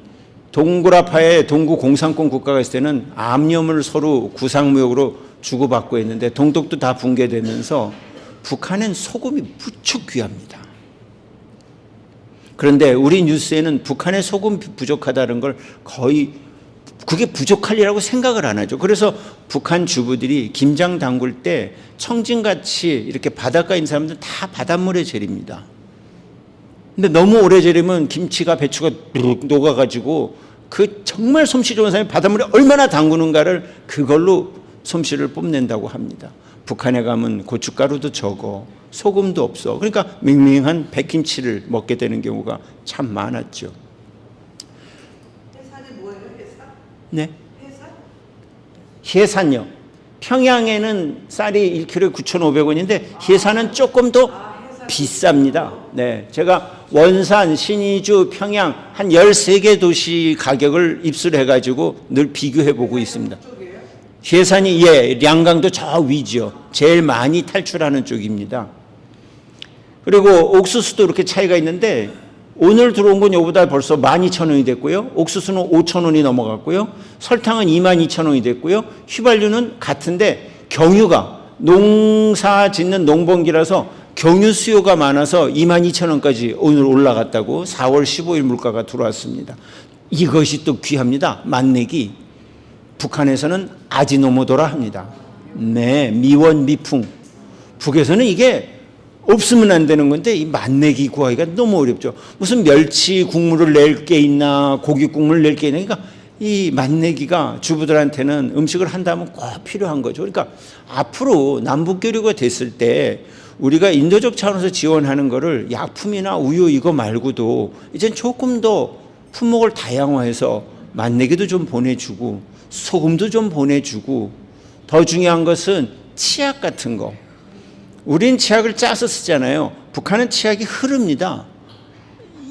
동구라파에 동구 공산권 국가가 있을 때는 암염을 서로 구상무역으로 주고받고 했는데 동독도 다 붕괴되면서 북한은 소금이 무척 귀합니다. 그런데 우리 뉴스에는 북한의 소금 부족하다는 걸 거의 그게 부족할 일이라고 생각을 안 하죠. 그래서 북한 주부들이 김장 담글 때 청진같이 이렇게 바닷가에 있는 사람들 다 바닷물에 절입니다. 근데 너무 오래 절이면 김치가 배추가 녹아가지고 그 정말 솜씨 좋은 사람이 바닷물에 얼마나 담그는가를 그걸로 솜씨를 뽐낸다고 합니다. 북한에 가면 고춧가루도 적어 소금도 없어. 그러니까 밍밍한 백김치를 먹게 되는 경우가 참 많았죠. 해산이 뭐예요? 해산? 네. 해산? 해산요. 평양에는 쌀이 1kg에 9,500원인데 해산은 조금 더 비쌉니다. 네. 제가 원산, 신의주, 평양 한 13개 도시 가격을 입수해 가지고 늘 비교해 보고 있습니다. 해산이 량강도 저 위죠. 제일 많이 탈출하는 쪽입니다. 그리고 옥수수도 이렇게 차이가 있는데 오늘 들어온 건 이거보다 벌써 12,000원이 됐고요. 옥수수는 5,000원이 넘어갔고요. 설탕은 22,000원이 됐고요. 휘발유는 같은데 경유가 농사 짓는 농번기라서 경유 수요가 많아서 22,000원까지 오늘 올라갔다고 4월 15일 물가가 들어왔습니다. 이것이 또 귀합니다. 맛내기. 북한에서는 아지노모도라 합니다. 네, 미원 미풍. 북에서는 이게 없으면 안 되는 건데 이 맛내기 구하기가 너무 어렵죠. 무슨 멸치 국물을 낼 게 있나 고기 국물을 낼 게 있나. 그러니까 이 맛내기가 주부들한테는 음식을 한다면 꼭 필요한 거죠. 그러니까 앞으로 남북교류가 됐을 때 우리가 인도적 차원에서 지원하는 거를 약품이나 우유 이거 말고도 이젠 조금 더 품목을 다양화해서 맛내기도 좀 보내주고 소금도 좀 보내주고 더 중요한 것은 치약 같은 거. 우린 치약을 짜서 쓰잖아요. 북한은 치약이 흐릅니다.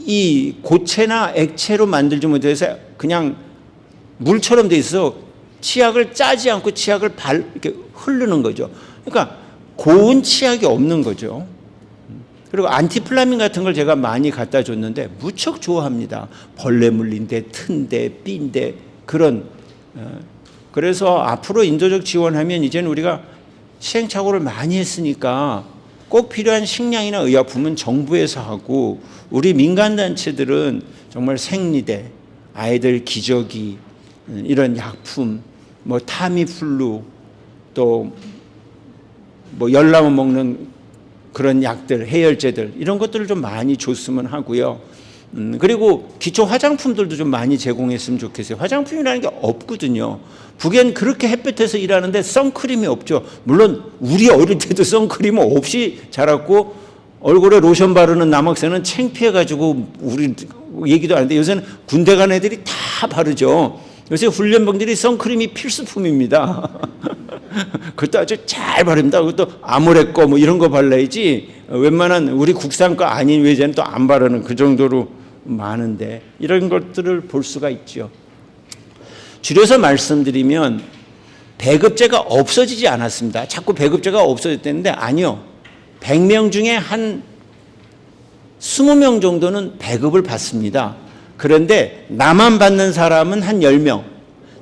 이 고체나 액체로 만들지 못해서 그냥 물처럼 돼 있어 치약을 짜지 않고 치약을 이렇게 흐르는 거죠. 그러니까 고운 치약이 없는 거죠. 그리고 안티플라민 같은 걸 제가 많이 갖다 줬는데 무척 좋아합니다. 벌레 물린데 튼데 삔데 그런. 그래서 앞으로 인도적 지원하면 이제는 우리가 시행착오를 많이 했으니까 꼭 필요한 식량이나 의약품은 정부에서 하고 우리 민간단체들은 정말 생리대, 아이들 기저귀, 이런 약품, 뭐 타미플루, 또 뭐 열나면 먹는 그런 약들, 해열제들 이런 것들을 좀 많이 줬으면 하고요. 그리고 기초 화장품들도 좀 많이 제공했으면 좋겠어요. 화장품이라는 게 없거든요. 북엔 그렇게 햇볕에서 일하는데 선크림이 없죠. 물론 우리 어릴 때도 선크림 없이 자랐고 얼굴에 로션 바르는 남학생은 창피해가지고 우리 얘기도 안 하는데 요새는 군대 간 애들이 다 바르죠. 요새 훈련병들이 선크림이 필수품입니다. 그것도 아주 잘 바릅니다. 그것도 아모레 거 뭐 이런 거 발라야지 웬만한 우리 국산 거 아닌 외제는 또 안 바르는 그 정도로 많은데 이런 것들을 볼 수가 있죠. 줄여서 말씀드리면 배급제가 없어지지 않았습니다. 자꾸 배급제가 없어졌다는데 아니요. 100명 중에 한 20명 정도는 배급을 받습니다. 그런데 나만 받는 사람은 한 10명,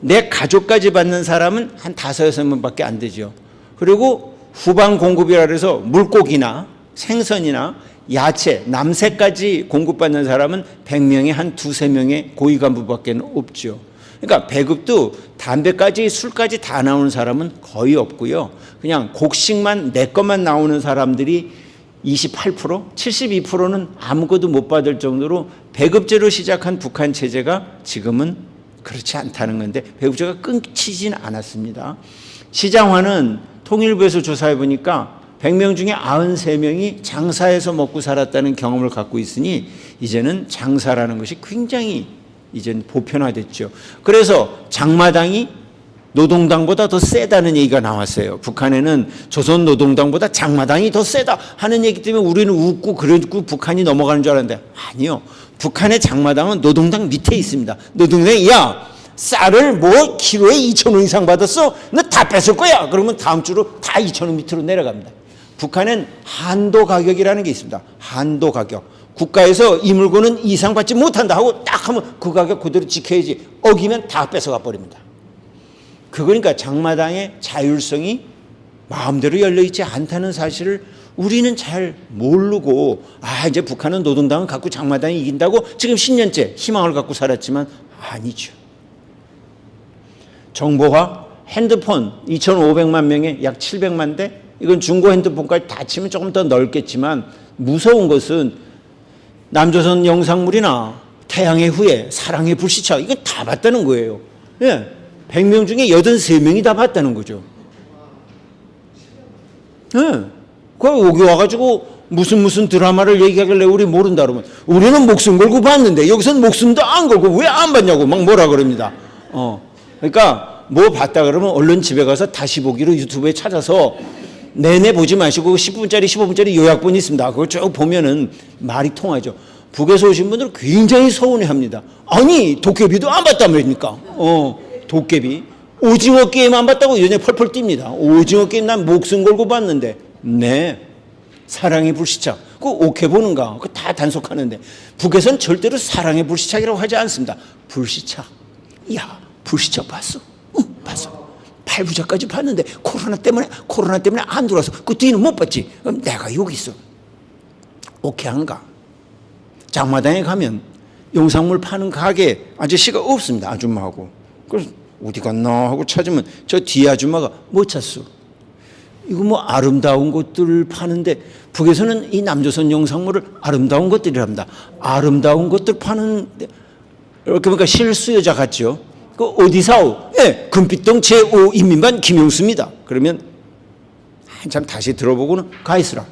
내 가족까지 받는 사람은 한 5, 6명밖에 안 되죠. 그리고 후방 공급이라 해서 물고기나 생선이나 야채, 남새까지 공급받는 사람은 100명에 한 2, 3명의 고위 간부밖에 없죠. 그러니까 배급도 담배까지 술까지 다 나오는 사람은 거의 없고요. 그냥 곡식만 내 것만 나오는 사람들이 28%, 72%는 아무것도 못 받을 정도로 배급제로 시작한 북한 체제가 지금은 그렇지 않다는 건데 배급제가 끊기진 않았습니다. 시장화는 통일부에서 조사해 보니까 100명 중에 93명이 장사해서 먹고 살았다는 경험을 갖고 있으니 이제는 장사라는 것이 굉장히 이제는 보편화됐죠. 그래서 장마당이 노동당보다 더 세다는 얘기가 나왔어요. 북한에는 조선노동당보다 장마당이 더 세다 하는 얘기 때문에 우리는 웃고 그러고 북한이 넘어가는 줄 알았는데 아니요. 북한의 장마당은 노동당 밑에 있습니다. 노동당이 야 쌀을 뭐 키로에 2,000원 이상 받았어? 너 다 뺏을 거야. 그러면 다음 주로 다 2,000원 밑으로 내려갑니다. 북한은 한도 가격이라는 게 있습니다. 한도 가격. 국가에서 이 물건은 이상 받지 못한다 하고 딱 하면 그 가격 그대로 지켜야지. 어기면 다 뺏어가 버립니다. 그러니까 장마당의 자율성이 마음대로 열려있지 않다는 사실을 우리는 잘 모르고 이제 북한은 노동당을 갖고 장마당이 이긴다고 지금 10년째 희망을 갖고 살았지만 아니죠. 정보화, 핸드폰 2,500만 명에 약 700만 대? 이건 중고 핸드폰까지 다 치면 조금 더 넓겠지만 무서운 것은 남조선 영상물이나 태양의 후예, 사랑의 불시착 이건 다 봤다는 거예요. 예, 100명 중에 83명이 다 봤다는 거죠. 예, 그 여기 와가지고 무슨 드라마를 얘기하길래 우리 모른다 그러면 우리는 목숨 걸고 봤는데 여기서는 목숨도 안 걸고 왜 안 봤냐고 막 뭐라 그럽니다. 그러니까 뭐 봤다 그러면 얼른 집에 가서 다시 보기로 유튜브에 찾아서 내내 보지 마시고 10분짜리 15분짜리 요약본이 있습니다. 그걸 쭉 보면은 말이 통하죠. 북에서 오신 분들은 굉장히 서운해합니다. 아니 도깨비도 안 봤단 말입니까? 도깨비 오징어 게임 안 봤다고 요즘에 펄펄 뜁니다. 오징어 게임 난 목숨 걸고 봤는데 네 사랑의 불시착 그거 오케이 보는가? 그거 다 단속하는데 북에서는 절대로 사랑의 불시착이라고 하지 않습니다. 불시착 야 불시착 봤어? 봤어. 8부작까지 봤는데 코로나 때문에 안 들어와서 그 뒤는 못 봤지. 그럼 내가 여기 있어. 오케이 하는가? 장마당에 가면 영상물 파는 가게 아저씨가 없습니다. 아줌마하고. 그래서 어디 갔나 하고 찾으면 저 뒤에 아줌마가 뭐 찾소? 이거 뭐 아름다운 것들 파는데 북에서는 이 남조선 영상물을 아름다운 것들이랍니다. 아름다운 것들 파는데 이렇게 보니까 실수요자 같죠? 그 어디사오? 예, 금빛동 제5인민반 김용수입니다. 그러면 한참 다시 들어보고는 가 있으라.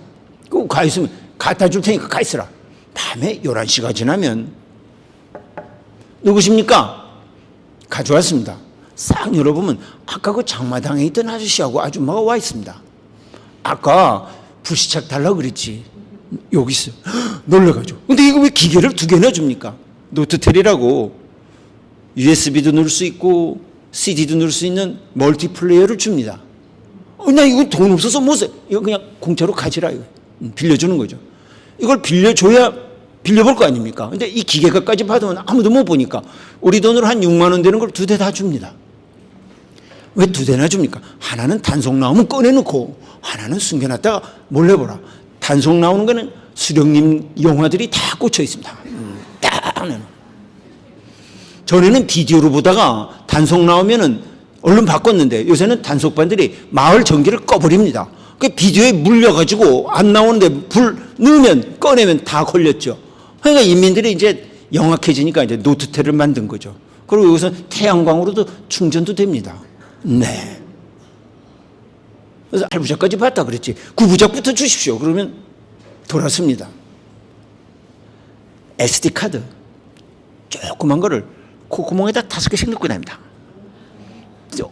그 가 있으면 갖다 줄 테니까 가 있으라. 밤에 11시가 지나면 누구십니까? 가져왔습니다. 싹 열어보면 아까 그 장마당에 있던 아저씨하고 아줌마가 와 있습니다. 아까 불시착 달라고 그랬지. 여기 있어. 놀래가지고. 근데 이거 왜 기계를 2개나 줍니까? 노트텔이라고 USB도 넣을 수 있고 CD도 넣을 수 있는 멀티플레이어를 줍니다. 나 이거 돈 없어서 못 써. 이거 그냥 공짜로 가지라. 이거. 빌려주는 거죠. 이걸 빌려줘야 빌려볼 거 아닙니까? 근데 이 기계가까지 받으면 아무도 못 보니까 우리 돈으로 한 6만 원 되는 걸 2대 다 줍니다. 왜 2대나 줍니까? 하나는 단속 나오면 꺼내놓고 하나는 숨겨놨다가 몰래 보라. 단속 나오는 거는 수령님 영화들이 다 꽂혀 있습니다. 딱 내놓. 전에는 비디오로 보다가 단속 나오면은 얼른 바꿨는데 요새는 단속반들이 마을 전기를 꺼버립니다. 그 비디오에 물려가지고 안 나오는데 불 넣으면 꺼내면 다 걸렸죠. 그러니까 인민들이 이제 영악해지니까 이제 노트텔을 만든 거죠. 그리고 여기서 태양광으로도 충전도 됩니다. 네. 그래서 8부작까지 봤다 그랬지. 9부작부터 주십시오. 그러면 돌았습니다. SD카드 조그만 거를 콧구멍에다 5개씩 넣고 다닙니다.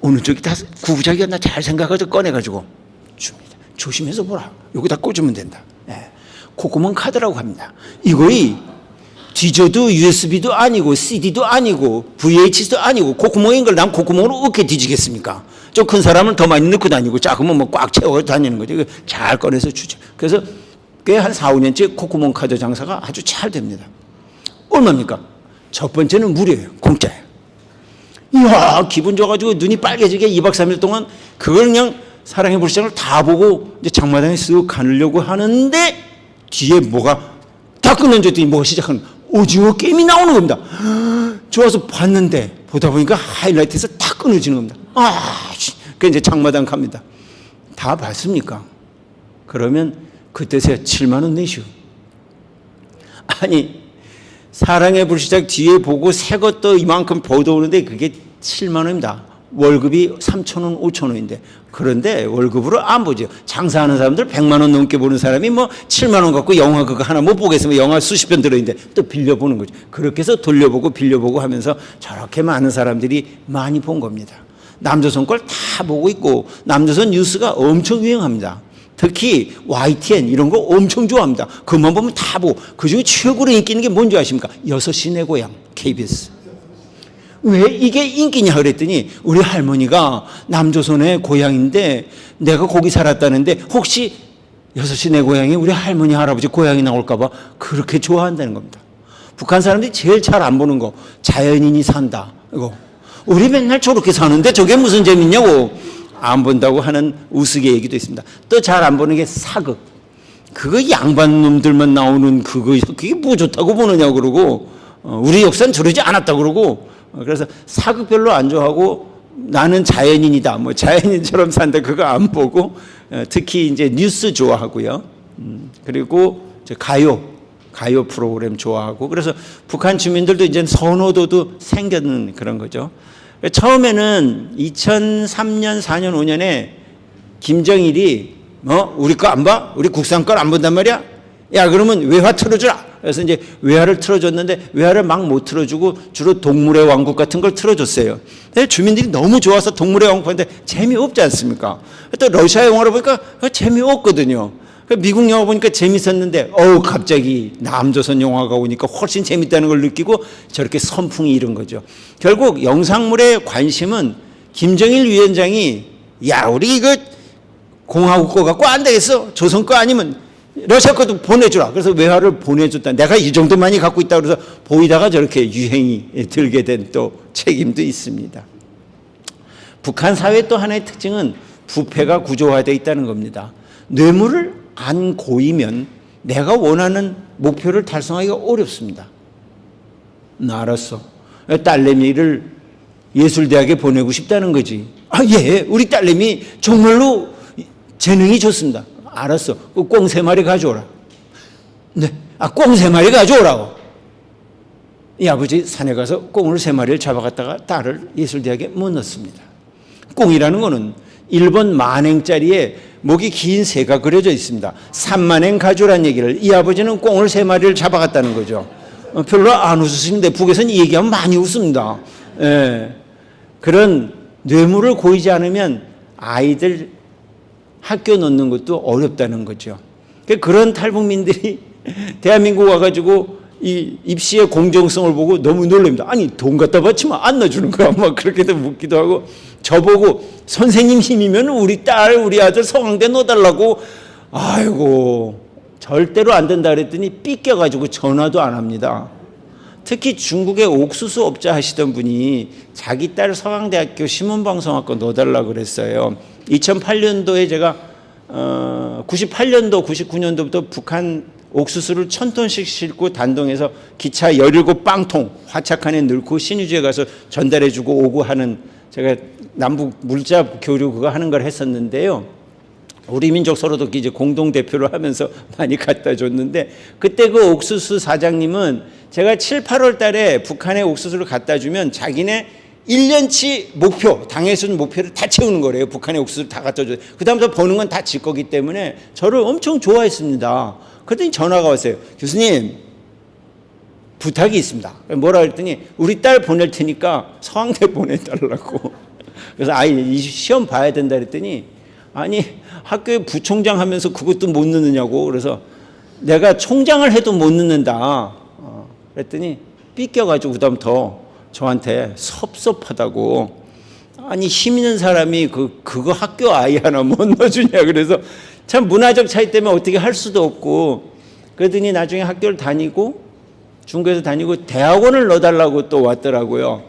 어느 쪽이 9부작이었나 잘 생각해서 꺼내가지고 줍니다. 조심해서 보라. 여기다 꽂으면 된다. 예. 콧구멍 카드라고 합니다. 이거이 뒤져도 USB도 아니고 CD도 아니고 VHS도 아니고 콧구멍인 걸 남 콧구멍으로 어떻게 뒤지겠습니까? 좀 큰 사람은 더 많이 넣고 다니고 작으면 뭐 꽉 채워 다니는 거죠. 이거 잘 꺼내서 주죠. 그래서 꽤 한 4, 5년째 콧구멍 카드 장사가 아주 잘 됩니다. 얼마입니까? 첫 번째는 무료예요. 공짜예요. 이야, 기분 좋아가지고 눈이 빨개지게 2박 3일 동안 그걸 그냥 사랑의 불시착을 다 보고 이제 장마당에 쓱 가려고 하는데 뒤에 뭐가 다 끊어졌더니 뭐가 시작하는 오징어 게임이 나오는 겁니다. 좋아서 봤는데 보다 보니까 하이라이트에서 다 끊어지는 겁니다. 그 이제 장마당 갑니다. 다 봤습니까? 그러면 그때서야 7만 원 내시오. 아니 사랑의 불시착 뒤에 보고 새 것도 이만큼 보도오는데 그게 7만 원입니다. 월급이 3,000원, 5,000원인데 그런데 월급으로 안 보죠. 장사하는 사람들 100만 원 넘게 보는 사람이 뭐 7만 원 갖고 영화 그거 하나 못 보겠으면 영화 수십 편 들어있는데 또 빌려보는 거죠. 그렇게 해서 돌려보고 빌려보고 하면서 저렇게 많은 사람들이 많이 본 겁니다. 남조선 걸 다 보고 있고 남조선 뉴스가 엄청 유행합니다. 특히 YTN 이런 거 엄청 좋아합니다. 그만 보면 다 보고 그중에 최고로 인기 있는 게 뭔지 아십니까? 6시 내 고향 KBS. 왜 이게 인기냐 그랬더니 우리 할머니가 남조선의 고향인데 내가 거기 살았다는데 혹시 6시 내 고향에 우리 할머니 할아버지 고향이 나올까 봐 그렇게 좋아한다는 겁니다. 북한 사람들이 제일 잘 안 보는 거 자연인이 산다 이거 우리 맨날 저렇게 사는데 저게 무슨 재밌냐고 안 본다고 하는 우스개 얘기도 있습니다. 또 잘 안 보는 게 사극. 그거 양반 놈들만 나오는 그게 뭐 좋다고 보느냐고 그러고 우리 역사는 저러지 않았다고 그러고 그래서 사극 별로 안 좋아하고 나는 자연인이다, 뭐 자연인처럼 산다, 그거 안 보고 특히 이제 뉴스 좋아하고요. 그리고 가요 프로그램 좋아하고, 그래서 북한 주민들도 이제 선호도도 생겼는 그런 거죠. 처음에는 2003년, 4년, 5년에 김정일이 우리 거 안 봐? 우리 국산 걸 안 본단 말이야? 야, 그러면 외화 틀어주라. 그래서 이제 외화를 틀어줬는데 외화를 막 못 틀어주고 주로 동물의 왕국 같은 걸 틀어줬어요. 근데 주민들이 너무 좋아서 동물의 왕국 하는데 재미없지 않습니까? 또 러시아 영화를 보니까 재미없거든요. 미국 영화 보니까 재밌었는데 갑자기 남조선 영화가 오니까 훨씬 재밌다는 걸 느끼고 저렇게 선풍이 이른 거죠. 결국 영상물의 관심은 김정일 위원장이 야, 우리 이거 공화국 거 갖고 안 되겠어. 조선 거 아니면 러시아 것도 보내주라. 그래서 외화를 보내줬다. 내가 이 정도 많이 갖고 있다 그래서 보이다가 저렇게 유행이 들게 된 또 책임도 있습니다. 북한 사회 또 하나의 특징은 부패가 구조화되어 있다는 겁니다. 뇌물을 안 고이면 내가 원하는 목표를 달성하기가 어렵습니다. 나 알았어. 딸내미를 예술대학에 보내고 싶다는 거지. 예, 우리 딸내미 정말로 재능이 좋습니다. 알았어. 꽁 3마리 가져오라. 네. 꽁 3마리 가져오라고. 이 아버지 산에 가서 꽁을 3마리를 잡아갔다가 딸을 예술대학에 못 넣습니다. 꽁이라는 거는 일본 만행짜리에 목이 긴 새가 그려져 있습니다. 3만행 가져오라는 얘기를, 이 아버지는 꽁을 3마리를 잡아갔다는 거죠. 별로 안 웃으시는데 북에서는 이 얘기하면 많이 웃습니다. 예. 그런 뇌물을 고이지 않으면 아이들 학교 넣는 것도 어렵다는 거죠. 그런 탈북민들이 대한민국 와가지고 이 입시의 공정성을 보고 너무 놀랍니다. 아니, 돈 갖다 바치면 안 넣어주는 거야. 막 그렇게도 묻기도 하고, 저보고 선생님 힘이면 우리 딸, 우리 아들 서강대 넣어달라고. 아이고, 절대로 안 된다 그랬더니 삐껴가지고 전화도 안 합니다. 특히 중국의 옥수수 업자 하시던 분이 자기 딸 서강대학교 신문방송학과 넣어달라고 그랬어요. 2008년도에 제가 98년도, 99년도부터 북한 옥수수를 1000톤씩 싣고 단동에서 기차 17빵통 화착칸에 넣고 신의주에 가서 전달해주고 오고 하는, 제가 남북 물자 교류 그거 하는 걸 했었는데요. 우리 민족 서로도 이제 공동 대표를 하면서 많이 갖다 줬는데, 그때 그 옥수수 사장님은 제가 7, 8월 달에 북한에 옥수수를 갖다 주면 자기네 1년치 목표, 당에서 준 목표를 다 채우는 거래요. 북한에 옥수수를 다 갖다 줘요. 그 다음부터 버는 건 다 지 거기 때문에 저를 엄청 좋아했습니다. 그랬더니 전화가 왔어요. 교수님, 부탁이 있습니다. 뭐라 그랬더니 우리 딸 보낼 테니까 서강대 보내달라고. 그래서 이 시험 봐야 된다 그랬더니, 아니, 학교에 부총장 하면서 그것도 못 넣느냐고. 그래서 내가 총장을 해도 못 넣는다. 그랬더니 삐껴가지고 그다음부터 저한테 섭섭하다고. 아니, 힘 있는 사람이 그거 학교 아이 하나 못 넣어주냐. 그래서 참 문화적 차이 때문에 어떻게 할 수도 없고, 그러더니 나중에 학교를 다니고 중국에서 다니고 대학원을 넣어달라고 또 왔더라고요.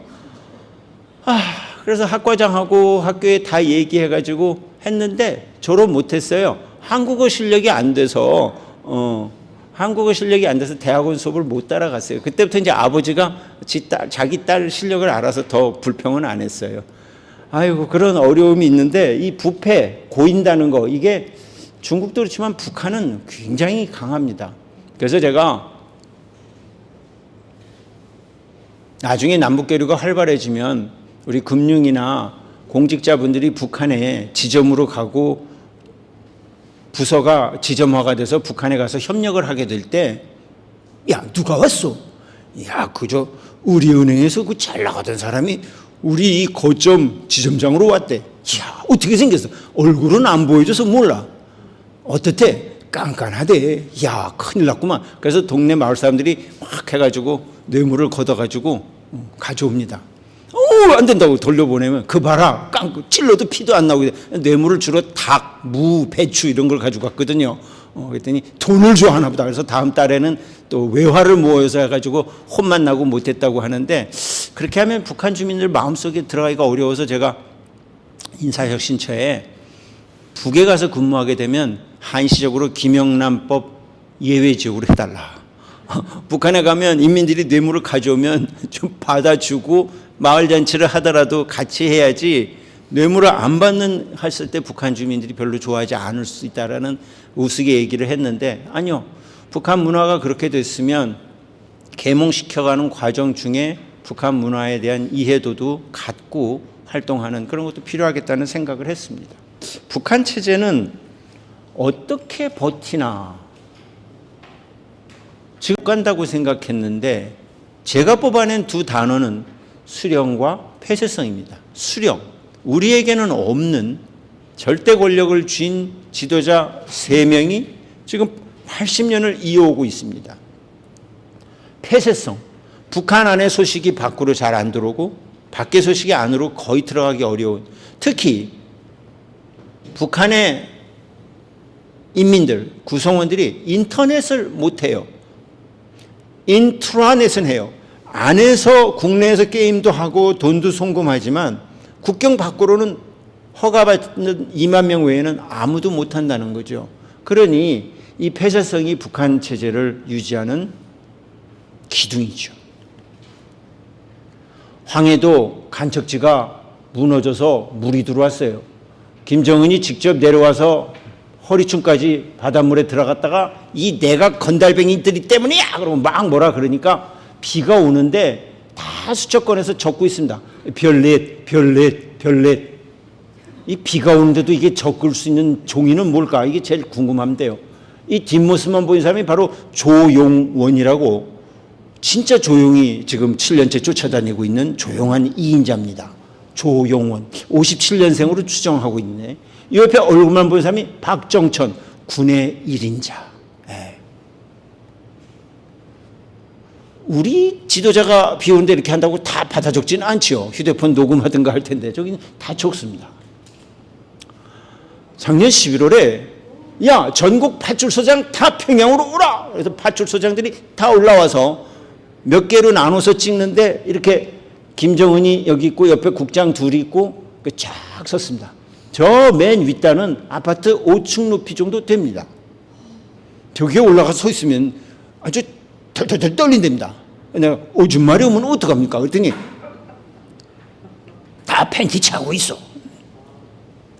그래서 학과장하고 학교에 다 얘기해가지고 했는데 졸업 못했어요. 한국어 실력이 안 돼서 대학원 수업을 못 따라갔어요. 그때부터 이제 아버지가 자기 딸 실력을 알아서 더 불평은 안 했어요. 아이고, 그런 어려움이 있는데, 이 부패, 고인다는 거, 이게 중국도 그렇지만 북한은 굉장히 강합니다. 그래서 제가 나중에 남북교류가 활발해지면 우리 금융이나 공직자분들이 북한에 지점으로 가고 부서가 지점화가 돼서 북한에 가서 협력을 하게 될 때, 야, 누가 왔어? 야, 그저 우리 은행에서 그 잘 나가던 사람이 우리 이 거점 지점장으로 왔대. 야, 어떻게 생겼어? 얼굴은 안 보여줘서 몰라. 어떻대? 깐깐하대. 야, 큰일 났구만. 그래서 동네 마을 사람들이 막 해가지고 뇌물을 걷어가지고 가져옵니다. 안 된다고 돌려보내면, 그 봐라, 찔러도 피도 안 나오게 돼. 뇌물을 주로 닭, 무, 배추 이런 걸 가져갔거든요. 그랬더니 돈을 좋아하나 보다. 그래서 다음 달에는 또 외화를 모여서 해가지고 혼만 나고 못했다고 하는데, 그렇게 하면 북한 주민들 마음속에 들어가기가 어려워서 제가 인사혁신처에 북에 가서 근무하게 되면 한시적으로 김영란법 예외지역으로 해달라. 북한에 가면 인민들이 뇌물을 가져오면 좀 받아주고 마을 잔치를 하더라도 같이 해야지, 뇌물을 안 받는 했을 때 북한 주민들이 별로 좋아하지 않을 수 있다라는 우스개 얘기를 했는데, 아니요. 북한 문화가 그렇게 됐으면 계몽시켜가는 과정 중에 북한 문화에 대한 이해도도 갖고 활동하는 그런 것도 필요하겠다는 생각을 했습니다. 북한 체제는 어떻게 버티나 지금 간다고 생각했는데, 제가 뽑아낸 두 단어는 수령과 폐쇄성입니다. 수령, 우리에게는 없는 절대 권력을 쥔 지도자 3명이 지금 80년을 이어오고 있습니다. 폐쇄성, 북한 안의 소식이 밖으로 잘 안 들어오고 밖의 소식이 안으로 거의 들어가기 어려운, 특히 북한의 인민들, 구성원들이 인터넷을 못해요. 인트라넷은 해요. 안에서 국내에서 게임도 하고 돈도 송금하지만 국경 밖으로는 허가받는 2만 명 외에는 아무도 못한다는 거죠. 그러니 이 폐쇄성이 북한 체제를 유지하는 기둥이죠. 황해도 간척지가 무너져서 물이 들어왔어요. 김정은이 직접 내려와서 허리춤까지 바닷물에 들어갔다가 이 내각 건달뱅이들이 때문이야! 그러면 막 뭐라 그러니까 비가 오는데 다 수첩권에서 적고 있습니다. 별넷, 별넷, 별넷. 이 비가 오는데도 이게 적을 수 있는 종이는 뭘까? 이게 제일 궁금한데요. 이 뒷모습만 보인 사람이 바로 조용원이라고, 진짜 조용히 지금 7년째 쫓아다니고 있는 조용한 2인자입니다. 조용원. 57년생으로 추정하고 있네. 이 옆에 얼굴만 보인 사람이 박정천, 군의 1인자. 우리 지도자가 비 오는데 이렇게 한다고 다 받아 적지는 않지요. 휴대폰 녹음하든가 할 텐데 저기는 다 적습니다. 작년 11월에 야, 전국 파출소장 다 평양으로 오라! 그래서 파출소장들이 다 올라와서 몇 개로 나눠서 찍는데 이렇게 김정은이 여기 있고 옆에 국장 둘이 있고 쫙 섰습니다. 저 맨 윗단은 아파트 5층 높이 정도 됩니다. 저기에 올라가서 서 있으면 아주 덜덜덜 떨린답니다. 내가 오줌마리 오면 어떡합니까? 그랬더니 다 팬티 차고 있어.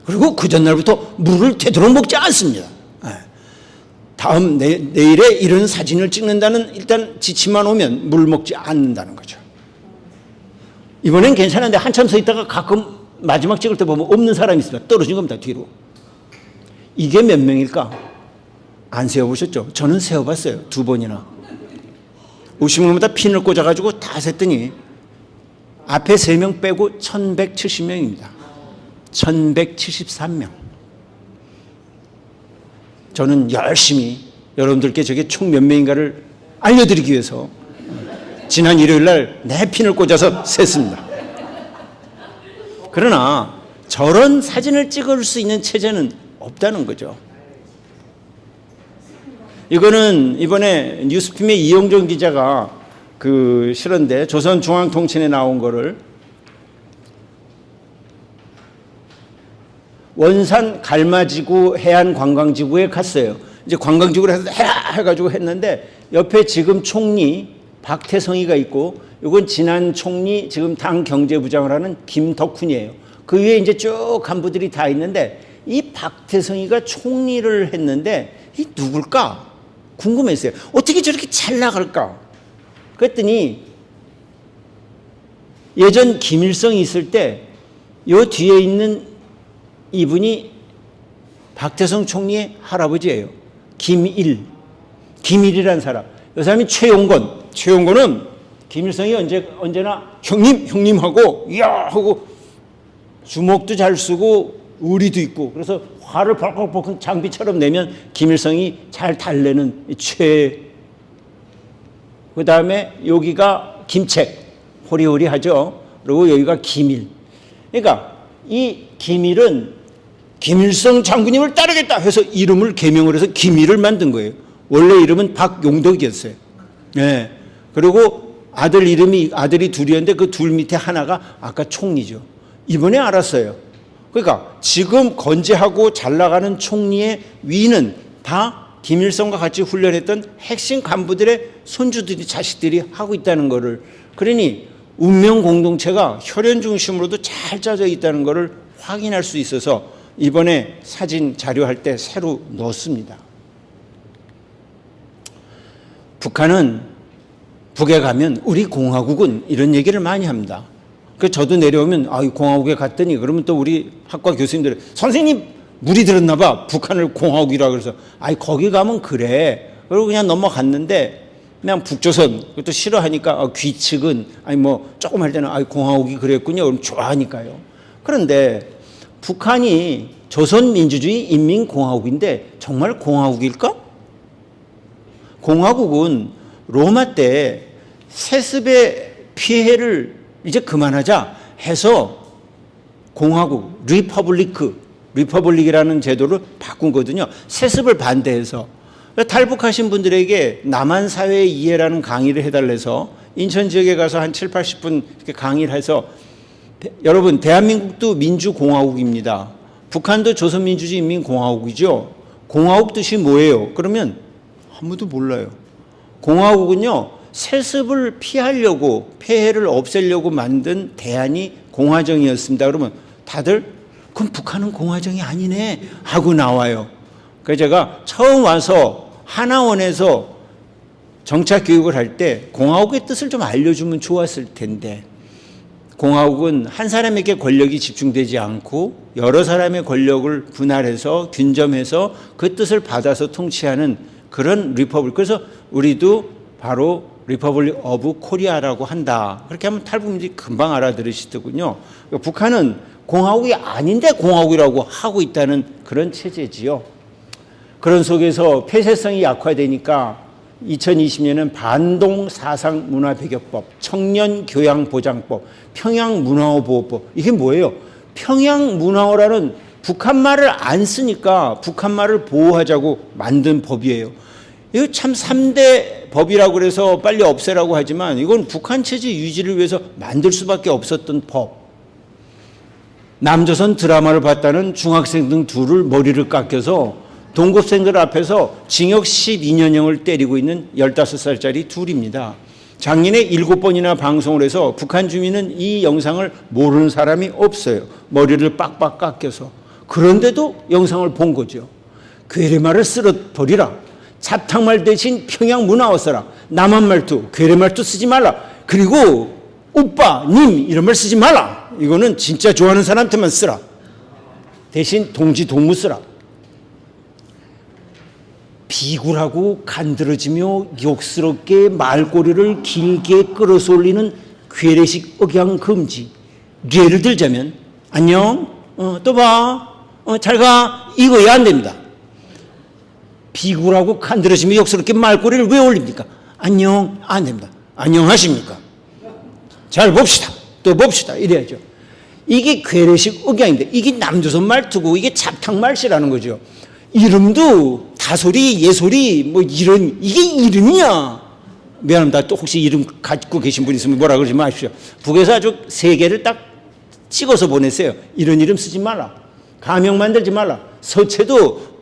그리고 그 전날부터 물을 되도록 먹지 않습니다. 다음 내일에 이런 사진을 찍는다는 일단 지침만 오면 물 먹지 않는다는 거죠. 이번엔 괜찮은데 한참 서 있다가 가끔 마지막 찍을 때 보면 없는 사람이 있습니다. 떨어진 겁니다, 뒤로. 이게 몇 명일까? 안 세어보셨죠? 저는 세어봤어요, 2번이나. 50명마다 핀을 꽂아가지고 다 셌더니 앞에 3명 빼고 1170명입니다. 1173명. 저는 열심히 여러분들께 저게 총 몇 명인가를 알려드리기 위해서 지난 일요일 날 내 핀을 꽂아서 셌습니다. 그러나 저런 사진을 찍을 수 있는 체제는 없다는 거죠. 이거는 이번에 뉴스핌의 이용정 기자가 실은데 조선중앙통신에 나온 거를 원산 갈마지구 해안관광지구에 갔어요. 이제 관광지구를 해가지고 했는데 옆에 지금 총리 박태성이가 있고, 이건 지난 총리 지금 당 경제부장을 하는 김덕훈이에요. 그 위에 이제 쭉 간부들이 다 있는데 이 박태성이가 총리를 했는데 이 누굴까 궁금했어요. 어떻게 저렇게 잘 나갈까? 그랬더니 예전 김일성이 있을 때 요 뒤에 있는 이분이 박태성 총리의 할아버지예요. 김일이라는 사람. 이 사람이 최용건은 김일성이 언제나 형님 하고 이야 하고 주먹도 잘 쓰고 의리도 있고, 그래서 화를 벌컥벌컥 장비처럼 내면 김일성이 잘 달래는 그 다음에 여기가 김책, 호리호리하죠. 그리고 여기가 김일. 그러니까 이 김일은 김일성 장군님을 따르겠다 해서 이름을 개명을 해서 김일을 만든 거예요. 원래 이름은 박용덕이었어요. 네. 그리고 아들이 둘이었는데 그 둘 밑에 하나가 아까 총리죠. 이번에 알았어요. 그러니까 지금 건재하고 잘 나가는 총리의 위는 다 김일성과 같이 훈련했던 핵심 간부들의 손주들이 자식들이 하고 있다는 거를, 그러니 운명 공동체가 혈연 중심으로도 잘 짜져 있다는 거를 확인할 수 있어서 이번에 사진 자료할 때 새로 넣었습니다. 북한은, 북에 가면 우리 공화국은 이런 얘기를 많이 합니다. 그 저도 내려오면 공화국에 갔더니 그러면 또 우리 학과 교수님들 선생님 물이 들었나 봐 북한을 공화국이라 그래서 거기 가면 그래 그리고 그냥 넘어갔는데 그냥 북조선 그것도 싫어하니까 귀측은 뭐 조금 할 때는 공화국이 그랬군요 그럼 좋아하니까요. 그런데 북한이 조선민주주의 인민공화국인데 정말 공화국일까? 공화국은 로마 때 세습의 피해를 이제 그만하자 해서 공화국, 리퍼블릭이라는 제도를 바꾼 거거든요. 세습을 반대해서. 탈북하신 분들에게 남한 사회의 이해라는 강의를 해달래서 인천 지역에 가서 한 7, 80분 이렇게 강의를 해서 여러분 대한민국도 민주공화국입니다. 북한도 조선민주주의 인민공화국이죠. 공화국 뜻이 뭐예요? 그러면 아무도 몰라요. 공화국은요. 세습을 피하려고 폐해를 없애려고 만든 대안이 공화정이었습니다. 그러면 다들 그럼 북한은 공화정이 아니네 하고 나와요. 그래서 제가 처음 와서 하나원에서 정착 교육을 할 때 공화국의 뜻을 좀 알려주면 좋았을 텐데 공화국은 한 사람에게 권력이 집중되지 않고 여러 사람의 권력을 분할해서 균점해서 그 뜻을 받아서 통치하는 그런 리퍼블릭. 그래서 우리도 바로 리퍼블릭 오브 코리아라고 한다. 그렇게 하면 탈북민들이 금방 알아들으시더군요. 북한은 공화국이 아닌데 공화국이라고 하고 있다는 그런 체제지요. 그런 속에서 폐쇄성이 약화되니까 2020년에는 반동 사상 문화 배격법, 청년 교양 보장법, 평양 문화어 보호법. 이게 뭐예요? 평양 문화어라는 북한 말을 안 쓰니까 북한 말을 보호하자고 만든 법이에요. 이거 참 3대 법이라고 그래서 빨리 없애라고 하지만 이건 북한 체제 유지를 위해서 만들 수밖에 없었던 법. 남조선 드라마를 봤다는 중학생 등 둘을 머리를 깎여서 동급생들 앞에서 징역 12년형을 때리고 있는 15살짜리 둘입니다. 작년에 7번이나 방송을 해서 북한 주민은 이 영상을 모르는 사람이 없어요. 머리를 빡빡 깎여서. 그런데도 영상을 본 거죠. 괴뢰말을 쓸어버리라. 잡탕말 대신 평양 문화어 써라. 남한 말투, 괴뢰 말투 쓰지 말라. 그리고 오빠, 님 이런 말 쓰지 말라. 이거는 진짜 좋아하는 사람한테만 쓰라. 대신 동지 동무 쓰라. 비굴하고 간드러지며 욕스럽게 말꼬리를 길게 끌어서 올리는 괴뢰식 억양 금지. 예를 들자면 안녕, 또 봐, 잘 가. 이거야 안 됩니다. 비굴하고 간드러지며 욕스럽게 말꼬리를 왜 올립니까? 안녕, 안 됩니다. 안녕하십니까? 잘 봅시다. 또 봅시다. 이래야죠. 이게 괴뢰식 억양인데 이게 남조선 말투고 이게 잡탕 말씨라는 거죠. 이름도 다소리, 예소리 뭐 이런 이게 이름이냐? 미안합니다. 또 혹시 이름 갖고 계신 분 있으면 뭐라 그러지 마십시오. 북에서 아주 3개를 딱 찍어서 보냈어요. 이런 이름 쓰지 말라. 가명 만들지 말라. 서체도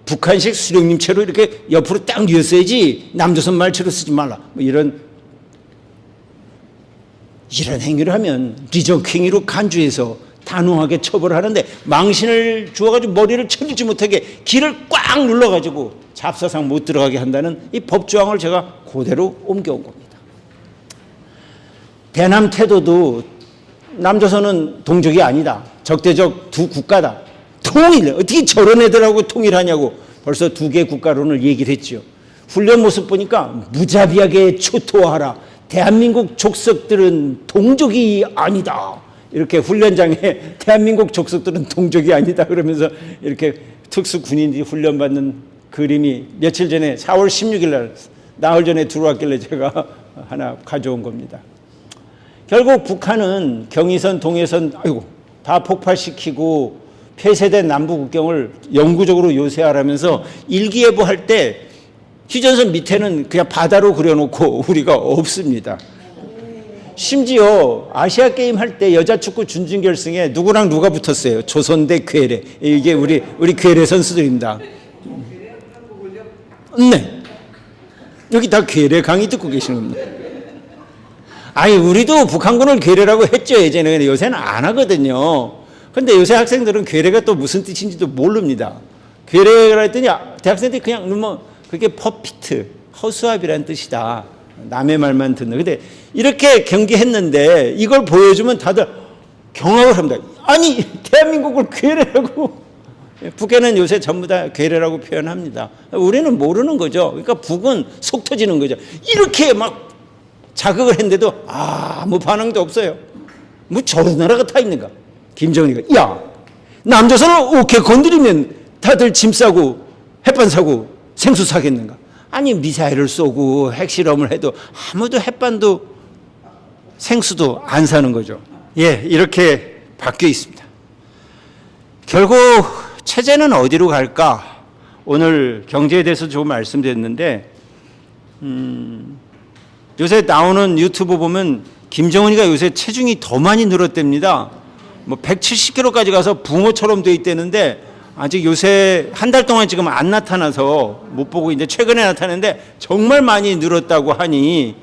북한식 수령님체로 이렇게 옆으로 딱 뉘었어야지 남조선 말체로 쓰지 말라. 뭐 이런 행위를 하면 리적 행위로 간주해서 단호하게 처벌하는데 망신을 주어가지고 머리를 쳐들지 못하게 귀를 꽉 눌러가지고 잡사상 못 들어가게 한다는 이 법조항을 제가 그대로 옮겨온 겁니다. 대남 태도도 남조선은 동족이 아니다. 적대적 두 국가다. 통일, 어떻게 저런 애들하고 통일하냐고 벌써 2개 국가론을 얘기를 했죠. 훈련 모습 보니까 무자비하게 초토화하라. 대한민국 족속들은 동족이 아니다. 이렇게 훈련장에 대한민국 족속들은 동족이 아니다 그러면서 이렇게 특수 군인들이 훈련받는 그림이 며칠 전에 4월 16일 날 나흘 전에 들어왔길래 제가 하나 가져온 겁니다. 결국 북한은 경의선, 동해선 다 폭파시키고 폐쇄된 남북국경을 영구적으로 요새하라면서 일기예보 할 때 휴전선 밑에는 그냥 바다로 그려놓고 우리가 없습니다. 심지어 아시아게임 할 때 여자축구 준준결승에 누구랑 누가 붙었어요? 조선 대 괴뢰. 이게 우리 괴뢰 선수들입니다. 네. 여기 다 괴뢰 강의 듣고 계시는 겁니다. 아니, 우리도 북한군을 괴뢰라고 했죠, 예전에. 근데 요새는 안 하거든요. 근데 요새 학생들은 괴뢰가 또 무슨 뜻인지도 모릅니다. 괴뢰라 했더니 대학생들이 그냥 뭐 그게 퍼피트, 허수아비라는 뜻이다. 남의 말만 듣는. 근데 이렇게 경계했는데 이걸 보여주면 다들 경악을 합니다. 아니, 대한민국을 괴뢰라고. 북에는 요새 전부 다 괴뢰라고 표현합니다. 우리는 모르는 거죠. 그러니까 북은 속 터지는 거죠. 이렇게 막 자극을 했는데도 아무 반응도 없어요. 뭐 저런 나라가 다 있는가? 김정은이가 야, 남조선을 오케이 건드리면 다들 짐 싸고 햇반 사고 생수 사겠는가? 아니, 미사일을 쏘고 핵실험을 해도 아무도 햇반도 생수도 안 사는 거죠. 예, 이렇게 바뀌어 있습니다. 결국 체제는 어디로 갈까? 오늘 경제에 대해서 조금 말씀드렸는데 요새 나오는 유튜브 보면 김정은이가 요새 체중이 더 많이 늘었답니다. 뭐 170kg까지 가서 붕어처럼 돼 있다는데 아직 요새 한 달 동안 지금 안 나타나서 못 보고 이제 최근에 나타났는데 정말 많이 늘었다고 하니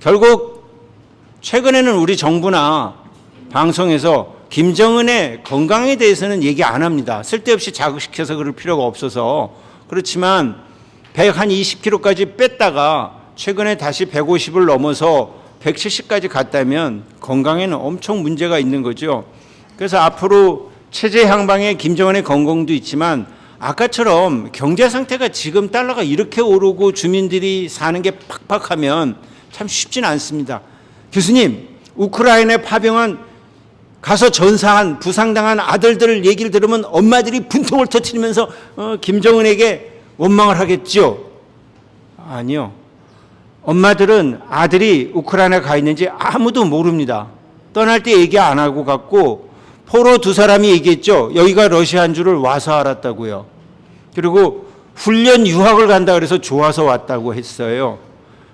결국 최근에는 우리 정부나 방송에서 김정은의 건강에 대해서는 얘기 안 합니다. 쓸데없이 자극시켜서 그럴 필요가 없어서. 그렇지만 120kg까지 뺐다가 최근에 다시 150을 넘어서 170까지 갔다면 건강에는 엄청 문제가 있는 거죠. 그래서 앞으로 체제 향방에 김정은의 건강도 있지만 아까처럼 경제 상태가 지금 달러가 이렇게 오르고 주민들이 사는 게 팍팍하면 참 쉽지는 않습니다. 교수님, 우크라이나에 파병한 가서 전사한 부상당한 아들들 얘기를 들으면 엄마들이 분통을 터뜨리면서 김정은에게 원망을 하겠죠. 아니요. 엄마들은 아들이 우크라이나에 가 있는지 아무도 모릅니다. 떠날 때 얘기 안 하고 갔고 포로 두 사람이 얘기했죠. 여기가 러시아인 줄을 와서 알았다고요. 그리고 훈련 유학을 간다 그래서 좋아서 왔다고 했어요.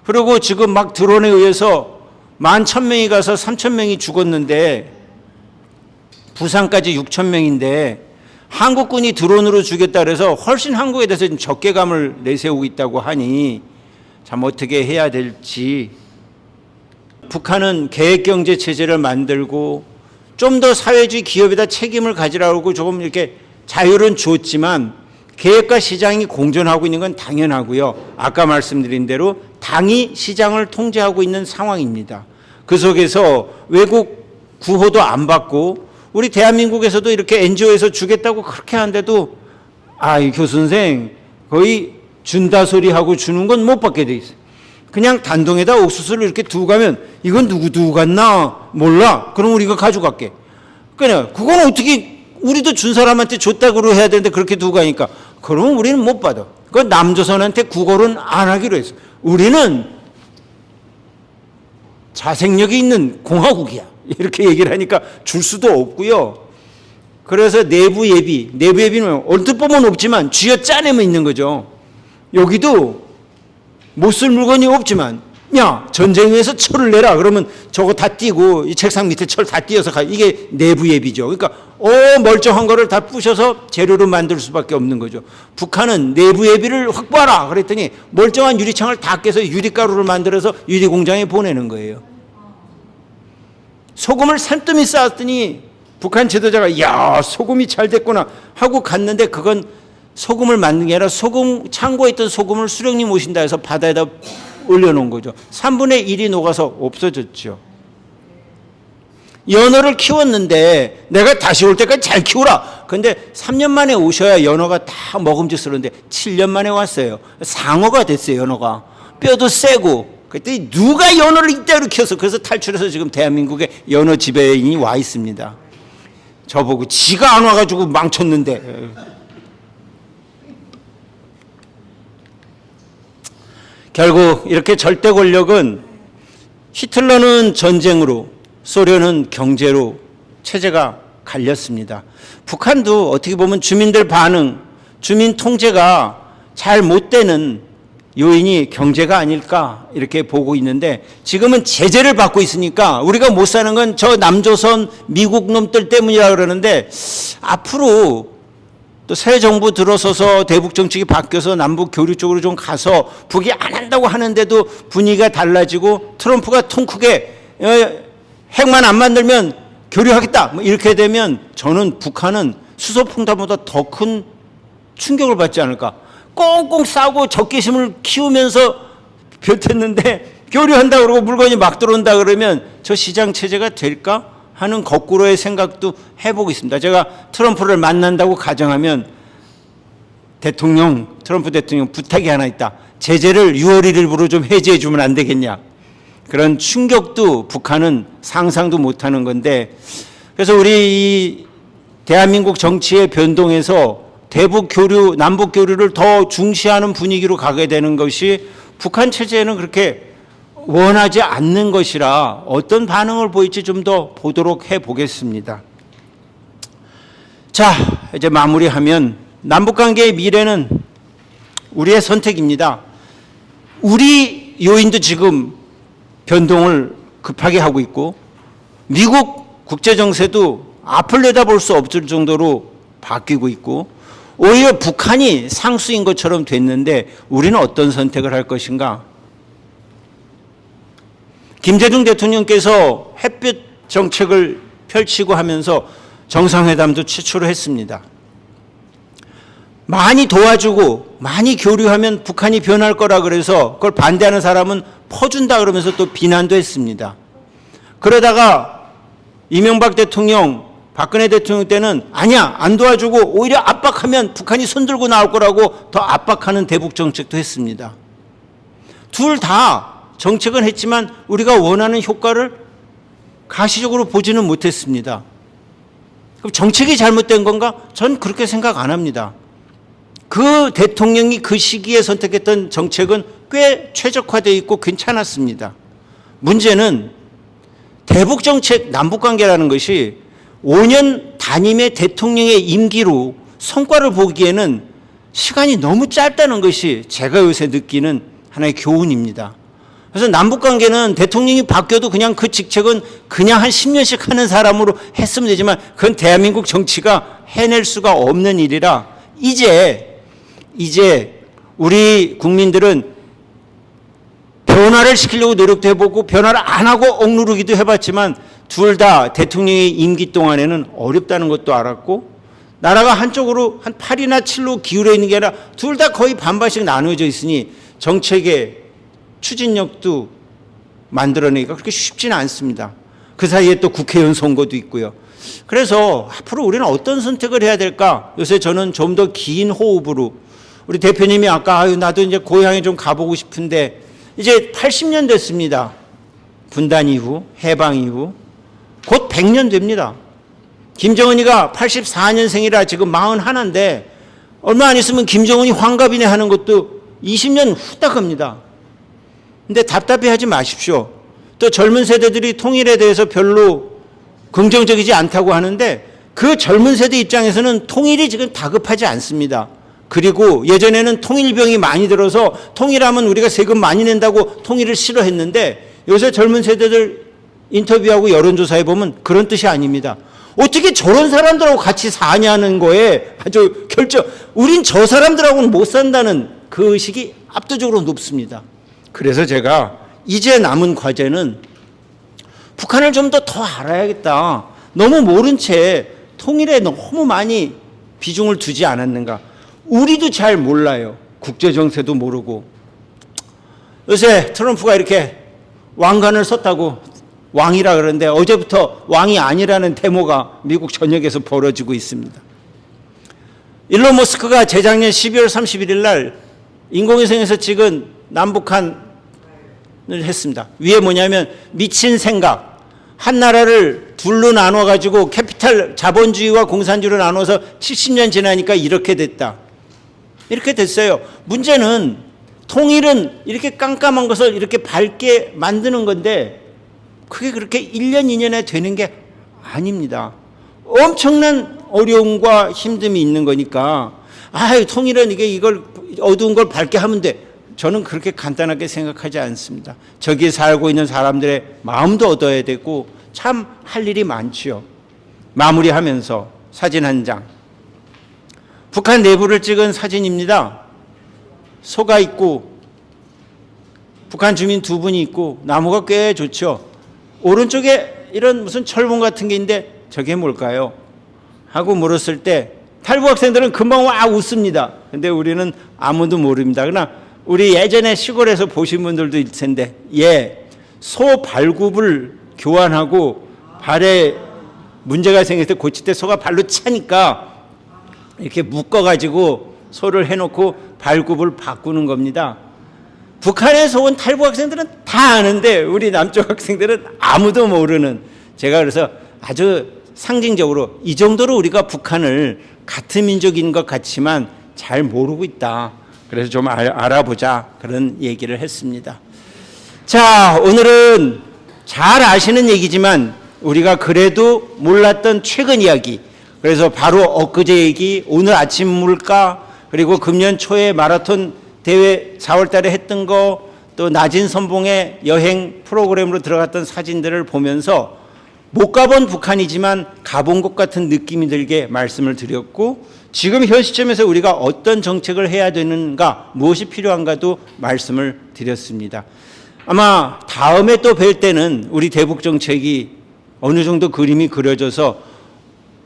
그리고 지금 막 드론에 의해서 11,000명이 가서 3,000명이 죽었는데 부상까지 6,000명인데 한국군이 드론으로 죽였다 그래서 훨씬 한국에 대해서 좀 적개감을 내세우고 있다고 하니 참 어떻게 해야 될지. 북한은 계획경제 체제를 만들고 좀 더 사회주의 기업에다 책임을 가지라고 조금 이렇게 자유는 줬지만 계획과 시장이 공존하고 있는 건 당연하고요. 아까 말씀드린 대로 당이 시장을 통제하고 있는 상황입니다. 그 속에서 외국 구호도 안 받고 우리 대한민국에서도 이렇게 NGO에서 주겠다고 그렇게 하는데도 이 교수 선생 거의 준다 소리하고 주는 건 못 받게 돼 있어요. 그냥 단동에다 옥수수를 이렇게 두고 가면 이건 누구 두고 갔나 몰라. 그럼 우리가 가져갈게. 그냥 그건 어떻게 우리도 준 사람한테 줬다고 해야 되는데 그렇게 두고 가니까 그러면 우리는 못 받아. 그 남조선한테 구걸은 안 하기로 했어. 우리는 자생력이 있는 공화국이야. 이렇게 얘기를 하니까 줄 수도 없고요. 그래서 내부 예비는 얼핏 보면 없지만 쥐어 짜내면 있는 거죠. 여기도 못 쓸 물건이 없지만 야, 전쟁에서 철을 내라 그러면 저거 다 띄고 이 책상 밑에 철 다 띄어서 가. 이게 내부 예비죠. 그러니까 멀쩡한 거를 다 부셔서 재료로 만들 수밖에 없는 거죠. 북한은 내부 예비를 확보하라 그랬더니 멀쩡한 유리창을 다 깨서 유리가루를 만들어서 유리공장에 보내는 거예요. 소금을 산더미 쌓았더니 북한 지도자가 야, 소금이 잘 됐구나 하고 갔는데 그건 소금을 만든 게 아니라 소금 창고에 있던 소금을 수령님 오신다 해서 바다에다 올려놓은 거죠. 3분의 1이 녹아서 없어졌죠. 연어를 키웠는데 내가 다시 올 때까지 잘 키우라. 근데 3년 만에 오셔야 연어가 다 먹음직스러운데 7년 만에 왔어요. 상어가 됐어요. 연어가 뼈도 세고. 그랬더니 누가 연어를 이따위로 키워서 그래서 탈출해서 지금 대한민국에 연어 지배인이 와 있습니다. 저보고 지가 안 와가지고 망쳤는데. 결국 이렇게 절대 권력은 히틀러는 전쟁으로 소련은 경제로 체제가 갈렸습니다. 북한도 어떻게 보면 주민들 반응, 주민 통제가 잘 못 되는 요인이 경제가 아닐까 이렇게 보고 있는데 지금은 제재를 받고 있으니까 우리가 못 사는 건 저 남조선 미국 놈들 때문이라 그러는데 앞으로 또 새 정부 들어서서 대북 정책이 바뀌어서 남북 교류 쪽으로 좀 가서 북이 안 한다고 하는데도 분위기가 달라지고 트럼프가 통 크게 핵만 안 만들면 교류하겠다 뭐 이렇게 되면 저는 북한은 수소풍탄보다 더 큰 충격을 받지 않을까. 꽁꽁 싸고 적개심을 키우면서 벼텄는데 교류한다 그러고 물건이 막 들어온다 그러면 저 시장 체제가 될까 하는 거꾸로의 생각도 해보고 있습니다. 제가 트럼프를 만난다고 가정하면 트럼프 대통령 부탁이 하나 있다. 제재를 6월 1일부로 좀 해제해 주면 안 되겠냐. 그런 충격도 북한은 상상도 못하는 건데, 그래서 우리 이 대한민국 정치의 변동에서 대북 교류, 남북 교류를 더 중시하는 분위기로 가게 되는 것이 북한 체제에는 그렇게 원하지 않는 것이라 어떤 반응을 보일지 좀 더 보도록 해 보겠습니다. 자, 이제 마무리하면 남북관계의 미래는 우리의 선택입니다. 우리 요인도 지금 변동을 급하게 하고 있고 미국 국제정세도 앞을 내다볼 수 없을 정도로 바뀌고 있고 오히려 북한이 상수인 것처럼 됐는데 우리는 어떤 선택을 할 것인가? 김대중 대통령께서 햇볕 정책을 펼치고 하면서 정상회담도 최초로 했습니다. 많이 도와주고 많이 교류하면 북한이 변할 거라 그래서 그걸 반대하는 사람은 퍼준다 그러면서 또 비난도 했습니다. 그러다가 이명박 대통령, 박근혜 대통령 때는 아니야 안 도와주고 오히려 압박하면 북한이 손들고 나올 거라고 더 압박하는 대북 정책도 했습니다. 둘 다 정책은 했지만 우리가 원하는 효과를 가시적으로 보지는 못했습니다. 그럼 정책이 잘못된 건가? 전 그렇게 생각 안 합니다. 그 대통령이 그 시기에 선택했던 정책은 꽤 최적화되어 있고 괜찮았습니다. 문제는 대북 정책, 남북관계라는 것이 5년 단임의 대통령의 임기로 성과를 보기에는 시간이 너무 짧다는 것이 제가 요새 느끼는 하나의 교훈입니다. 그래서 남북관계는 대통령이 바뀌어도 그냥 그 직책은 그냥 한 10년씩 하는 사람으로 했으면 되지만 그건 대한민국 정치가 해낼 수가 없는 일이라 이제 우리 국민들은 변화를 시키려고 노력도 해보고 변화를 안 하고 억누르기도 해봤지만 둘 다 대통령의 임기 동안에는 어렵다는 것도 알았고 나라가 한쪽으로 한 8이나 7로 기울어 있는 게 아니라 둘 다 거의 반반씩 나누어져 있으니 정책의 추진력도 만들어내기가 그렇게 쉽지는 않습니다. 그 사이에 또 국회의원 선거도 있고요. 그래서 앞으로 우리는 어떤 선택을 해야 될까? 요새 저는 좀 더 긴 호흡으로 우리 대표님이 아까 나도 이제 고향에 좀 가보고 싶은데 이제 80년 됐습니다. 분단 이후, 해방 이후 곧 100년 됩니다. 김정은이가 84년생이라 지금 41인데 얼마 안 있으면 김정은이 환갑이네 하는 것도 20년 후딱 합니다. 근데 답답해하지 마십시오. 또 젊은 세대들이 통일에 대해서 별로 긍정적이지 않다고 하는데 그 젊은 세대 입장에서는 통일이 지금 다급하지 않습니다. 그리고 예전에는 통일병이 많이 들어서 통일하면 우리가 세금 많이 낸다고 통일을 싫어했는데 요새 젊은 세대들 인터뷰하고 여론조사해 보면 그런 뜻이 아닙니다. 어떻게 저런 사람들하고 같이 사냐는 거에 아주 우린 저 사람들하고는 못 산다는 그 의식이 압도적으로 높습니다. 그래서 제가 이제 남은 과제는 북한을 좀 더 알아야겠다. 너무 모른 채 통일에 너무 많이 비중을 두지 않았는가. 우리도 잘 몰라요. 국제정세도 모르고. 요새 트럼프가 이렇게 왕관을 썼다고 왕이라 그러는데 어제부터 왕이 아니라는 데모가 미국 전역에서 벌어지고 있습니다. 일론 머스크가 재작년 12월 31일 날 인공위성에서 찍은 남북한을 했습니다. 위에 뭐냐면 미친 생각. 한 나라를 둘로 나눠가지고 캐피탈 자본주의와 공산주의로 나눠서 70년 지나니까 이렇게 됐다. 이렇게 됐어요. 문제는 통일은 이렇게 깜깜한 것을 이렇게 밝게 만드는 건데 그게 그렇게 1년, 2년에 되는 게 아닙니다. 엄청난 어려움과 힘듦이 있는 거니까 통일은 이걸 어두운 걸 밝게 하면 돼. 저는 그렇게 간단하게 생각하지 않습니다. 저기에 살고 있는 사람들의 마음도 얻어야 되고 참 할 일이 많지요. 마무리하면서 사진 한 장. 북한 내부를 찍은 사진입니다. 소가 있고 북한 주민 2분이 있고 나무가 꽤 좋죠. 오른쪽에 이런 무슨 철봉 같은 게 있는데 저게 뭘까요? 하고 물었을 때 탈북 학생들은 금방 와 웃습니다. 근데 우리는 아무도 모릅니다. 그러나 우리 예전에 시골에서 보신 분들도 있을 텐데, 소 발굽을 교환하고 발에 문제가 생길 때 고칠 때 소가 발로 차니까 이렇게 묶어가지고 소를 해놓고 발굽을 바꾸는 겁니다. 북한에서 온 탈북 학생들은 다 아는데 우리 남쪽 학생들은 아무도 모르는, 제가 그래서 아주 상징적으로 이 정도로 우리가 북한을 같은 민족인 것 같지만 잘 모르고 있다. 그래서 좀 알아보자, 그런 얘기를 했습니다. 자, 오늘은 잘 아시는 얘기지만 우리가 그래도 몰랐던 최근 이야기, 그래서 바로 엊그제 얘기, 오늘 아침 물가, 그리고 금년 초에 마라톤 대회 4월 달에 했던 거, 또 낮은 선봉의 여행 프로그램으로 들어갔던 사진들을 보면서 못 가본 북한이지만 가본 것 같은 느낌이 들게 말씀을 드렸고, 지금 현 시점에서 우리가 어떤 정책을 해야 되는가, 무엇이 필요한가도 말씀을 드렸습니다. 아마 다음에 또 뵐 때는 우리 대북 정책이 어느 정도 그림이 그려져서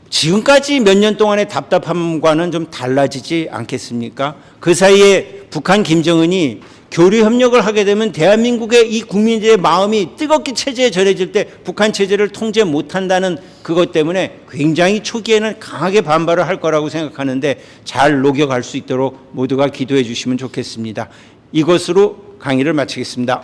지금까지 몇 년 동안의 답답함과는 좀 달라지지 않겠습니까? 그 사이에 북한 김정은이 교류 협력을 하게 되면 대한민국의 이 국민들의 마음이 뜨겁게 체제에 전해질 때 북한 체제를 통제 못한다는 그것 때문에 굉장히 초기에는 강하게 반발을 할 거라고 생각하는데, 잘 녹여갈 수 있도록 모두가 기도해 주시면 좋겠습니다. 이것으로 강의를 마치겠습니다.